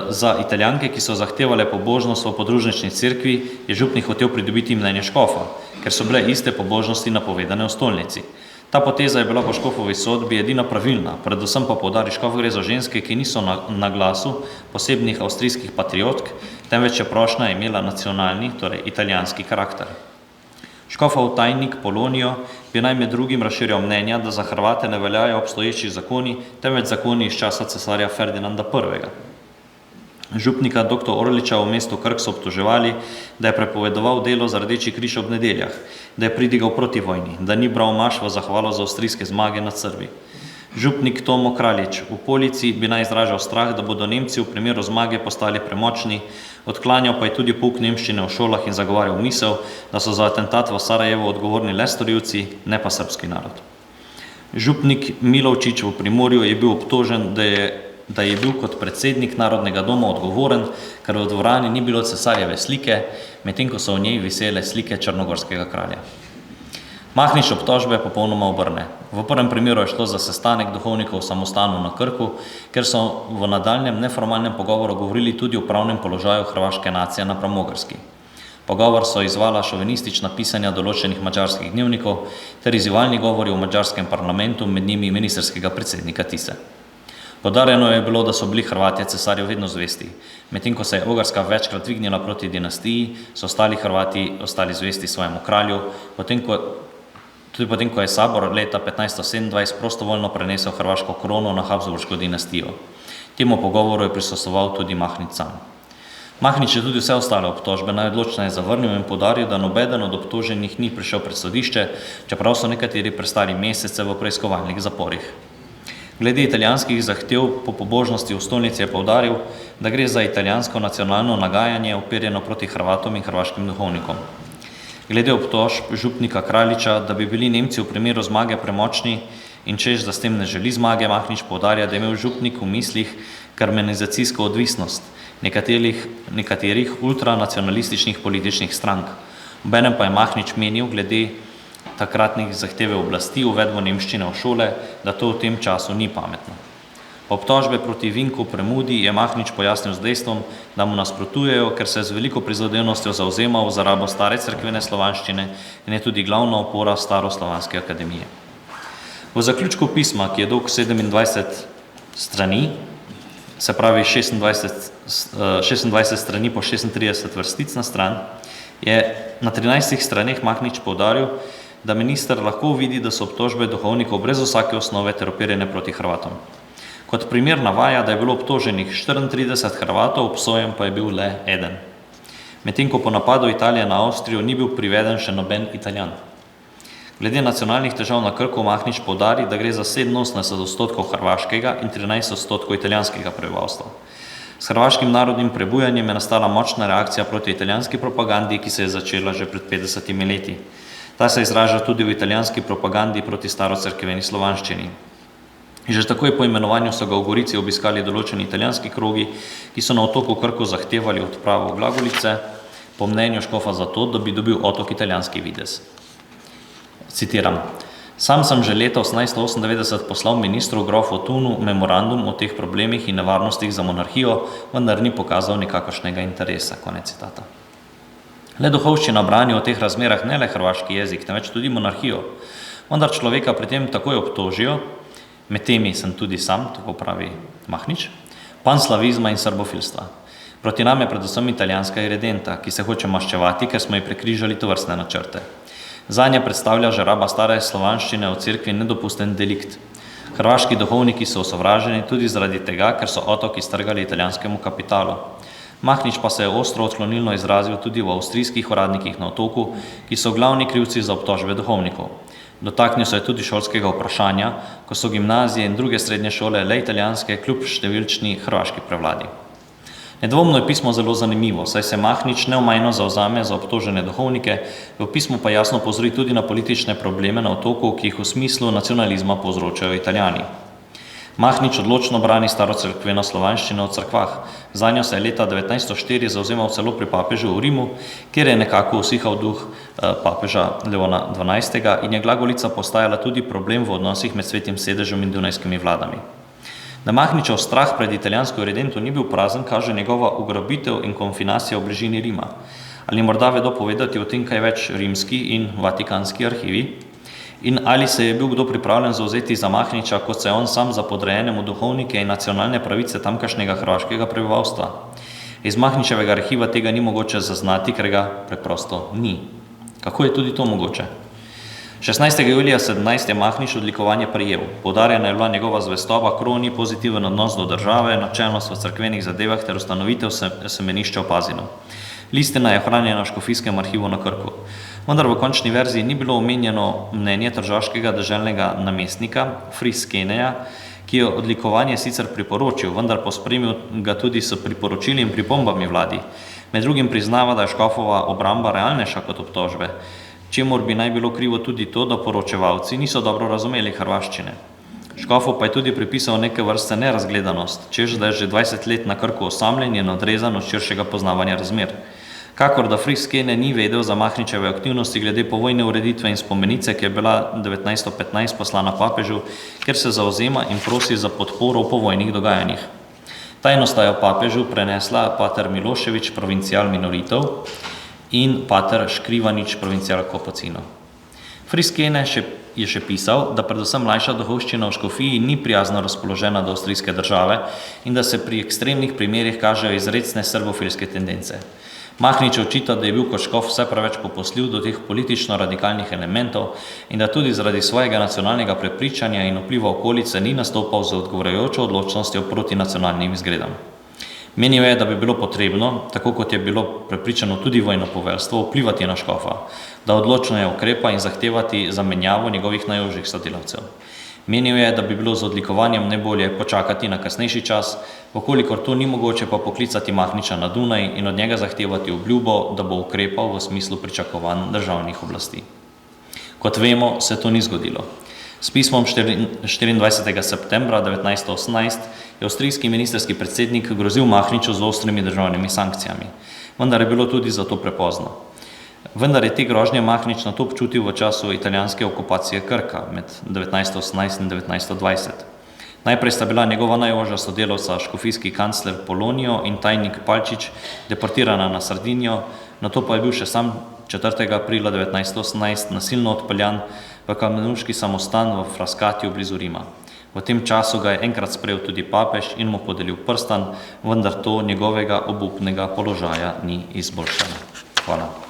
Za Italijanke, ki so zahtevale pobožnost v podružnični cerkvi, je župnik hotel pridobiti mnenje škofa, ker so bile iste pobožnosti napovedane v stolnici. Ta poteza je bila po škofovi sodbi edina pravilna, predvsem pa poudari škof gre za ženske, ki niso na glasu posebnih avstrijskih patriotk, temveč je prošnja imela nacionalni, torej italijanski karakter. Škofov tajnik Polonijo bi naj med drugim razširjal mnenja, da za Hrvate ne veljajo obstoječi zakoni, temveč zakoni iz časa cesarja Ferdinanda I. Župnika dr. Orliča v mestu Krk so obtoževali, da je prepovedoval delo za Rdeči križ ob nedeljah, da je pridigal proti vojni, da ni bral maš v zahvalo za avstrijske zmage nad Srbi. Župnik Tomo Kraljič v Polici bi naj izražal strah, da bodo Nemci v primeru zmage postali premočni, odklanjal pa je tudi pouk nemščine v šolah in zagovarjal misel, da so za atentat v Sarajevu odgovorni le storilci, ne pa srbski narod. Župnik Milovčič v Primorju je bil obtožen, da je bil kot predsednik Narodnega doma odgovoren, ker v dvorani ni bilo cesarjeve slike, medtem ko so v njej visele slike črnogorskega kralja. Mahnič obtožbe popolnoma obrne. V prvem primeru je šlo za sestanek duhovnikov v samostanu na Krku, ker so v nadaljnjem neformalnem pogovoru govorili tudi o pravnem položaju hrvaške nacije napram Ogrski. Pogovor so izvala šovinistična pisanja določenih madžarskih dnevnikov ter izzivalni govori v madžarskem parlamentu, med njimi ministerskega predsednika Tise. Poudarjeno je bilo, da so bili Hrvatje cesarju vedno zvesti. Medtem ko se je Ogrska večkrat dvignila proti dinastiji, so ostali Hrvati ostali zvesti svojemu kralju, tudi potem, ko je Sabor leta 1527 prostovoljno prenesel hrvaško krono na Habsburško dinastijo. Temu pogovoru je prisostvoval tudi Mahnič sam. Mahnič je tudi vse ostale obtožbe najodločneje zavrnil in poudaril, da nobeden od obtoženih ni prišel pred sodišče, čeprav so nekateri prestali mesece v preiskovalnih zaporih. Glede italijanskih zahtev po pobožnosti v stolnici je poudaril, da gre za italijansko nacionalno nagajanje uperjeno proti Hrvatom in hrvaškim duhovnikom. Glede obtožb župnika Kraljiča, da bi bili Nemci v primeru zmage premočni in češ, da s tem ne želi zmage, Mahnič poudarja, da je imel župnik v mislih karmenizacijsko odvisnost nekaterih ultranacionalističnih političnih strank. Obenem pa je Mahnič menil glede takratnih zahteve oblasti uvedbo nemščine v šole, da to v tem času ni pametno. Obtožbe proti Vinku Premudi je Mahnič pojasnil z dejstvom, da mu nasprotujejo, ker se z veliko prizadevnostjo zavzemal za rabo stare cerkvene slovanščine in je tudi glavna opora Staroslovanske akademije. V zaključku pisma, ki je dolg 27 strani, se pravi 26 strani po 36 vrstic na stran, je na 13 straneh Mahnič poudaril, da minister lahko vidi, da so obtožbe duhovnikov brez vsake osnove ter uperjene proti Hrvatom. Kot primer navaja, da je bilo obtoženih 34 Hrvatov, obsojen pa je bil le eden. Medtem ko po napadu Italije na Avstrijo ni bil priveden še noben Italijan. Glede nacionalnih težav na Krku Mahnič poudari, da gre za 87% hrvaškega in 13% italijanskega prebivalstva. S hrvaškim narodnim prebujanjem je nastala močna reakcija proti italijanski propagandi, ki se je začela že pred 50 leti. Ta se izraža tudi v italijanski propagandi proti starocerkveni slovanščini. Že takoj po imenovanju so ga v Gorici obiskali določeni italijanski krogi, ki so na otoku Krku zahtevali odpravo glagolice, po mnenju škofa zato, da bi dobil otok italijanski videz. Citiram: Sam sem že leta 1898 poslal ministru grofu Thunu memorandum o teh problemih in nevarnostih za monarhijo, vendar ni pokazal nikakršnega interesa. Konec citata. Le duhovščina brani o teh razmerah ne le hrvaški jezik, temveč tudi monarhijo. Vendar človeka pri tem takoj obtožijo, med temi sem tudi sam, tako pravi Mahnič, panslavizma in srbofilstva. Proti nam je predvsem italijanska iredenta, ki se hoče maščevati, ker smo ji prekrižali tovrstne načrte. Zanje predstavlja že raba stare slovanščine v cerkvi nedopusten delikt. Hrvaški duhovniki so osovraženi tudi zaradi tega, ker so otok iztrgali italijanskemu kapitalu. Mahnič pa se je ostro odklonilno izrazil tudi v avstrijskih uradnikih na otoku, ki so glavni krivci za obtožbe duhovnikov. Dotaknil se je tudi šolskega vprašanja, ko so gimnazije in druge srednje šole le italijanske kljub številčni hrvaški prevladi. Nedvomno je pismo zelo zanimivo, saj se Mahnič neomajno zavzame za obtožene duhovnike, v pismu pa jasno pozori tudi na politične probleme na otoku, ki jih v smislu nacionalizma povzročajo Italijani. Mahnič odločno brani starocerkveno slovanščino v cerkvah. Zanjo se je leta 1904 zavzemal celo pri papežu v Rimu, kjer je nekako usihal duh papeža Leona XII. In je glagolica postajala tudi problem v odnosih med Svetim sedežem in dunajskimi vladami. Da Mahničev strah pred italijansko iredento ni bil prazen, kaže njegova ugrabitev in konfinacija v bližini Rima. Ali morda vedo povedati o tem kaj več rimski in vatikanski arhivi? In ali se je bil kdo pripravljen zauzeti za Mahniča, kot se je on sam za podrejenemu duhovnike in nacionalne pravice tamkajšnjega hrvaškega prebivalstva? Iz Mahničevega arhiva tega ni mogoče zaznati, ker ga preprosto ni. Kako je tudi to mogoče? 16. julija 17 je Mahnič odlikovanje prejel. Poudarjena je bila njegova zvestoba kroni, pozitiven odnos do države, načelnost v cerkvenih zadevah ter ustanovitev semenišča v Pazinu. Listina je ohranjena v škofijskem arhivu na Krku. Vendar v končni verziji ni bilo omenjeno mnenje tržaškega deželnega namestnika Friskeneja, ki je odlikovanje sicer priporočil, vendar pospremil ga tudi s priporočili in pripombami vladi. Med drugim priznava, da je škofova obramba realnejša kot obtožbe, čemur bi naj bilo krivo tudi to, da poročevalci niso dobro razumeli hrvaščine. Škofu pa je tudi pripisal neke vrste nerazgledanost, čež da je že 20 let na Krku osamljen in odrezan od širšega poznavanja razmer. Kakor da Friskene ni vedel za Mahničeve aktivnosti glede povojne ureditve in spomenice, ki je bila 1915 poslana papežu, ker se zavzema in prosi za podporo v povojnih dogajanjih. Tajnost je papežu prenesla pater Milošević, provincial Minoritov, in pater Škrivanič, provincial Kopocino. Friskene je še pisal, da predvsem mlajša duhovščina v škofiji ni prijazno razpoložena do avstrijske države in da se pri ekstremnih primerih kažejo izrecne srbofilske tendence. Mahnič očita, da je bil kot škof vse preveč popustljiv do teh politično radikalnih elementov in da tudi zaradi svojega nacionalnega prepričanja in vpliva okolice ni nastopal z odgovarajočo odločnostjo proti nacionalnim izgredom. Menil je, da bi bilo potrebno, tako kot je bilo prepričano tudi vojno poveljstvo, vplivati na škofa, da odločneje ukrepa in zahtevati zamenjavo njegovih najožjih sodelavcev. Menil je, da bi bilo z odlikovanjem najbolje počakati na kasnejši čas, vkolikor to ni mogoče pa poklicati Mahniča na Dunaj in od njega zahtevati obljubo, da bo ukrepal v smislu pričakovanj državnih oblasti. Kot vemo, se to ni zgodilo. S pismom 24. septembra 1918 je avstrijski ministerski predsednik grozil Mahniču z ostrimi državnimi sankcijami, vendar je bilo tudi zato prepozno. Vendar je te grožnje Mahnič na to občutil v času italijanske okupacije Krka med 1918 in 1920. Najprej sta bila njegova najožja sodelavca škofijski kancler Polonijo in tajnik Palčič deportirana na Sardinijo, nato pa je bil še sam 4. aprila 1918 nasilno odpeljan v kamenuški samostan v Frascatiju blizu Rima. V tem času ga je enkrat sprejel tudi papež in mu podelil prstan, vendar to njegovega obupnega položaja ni izboljšalo. Hvala.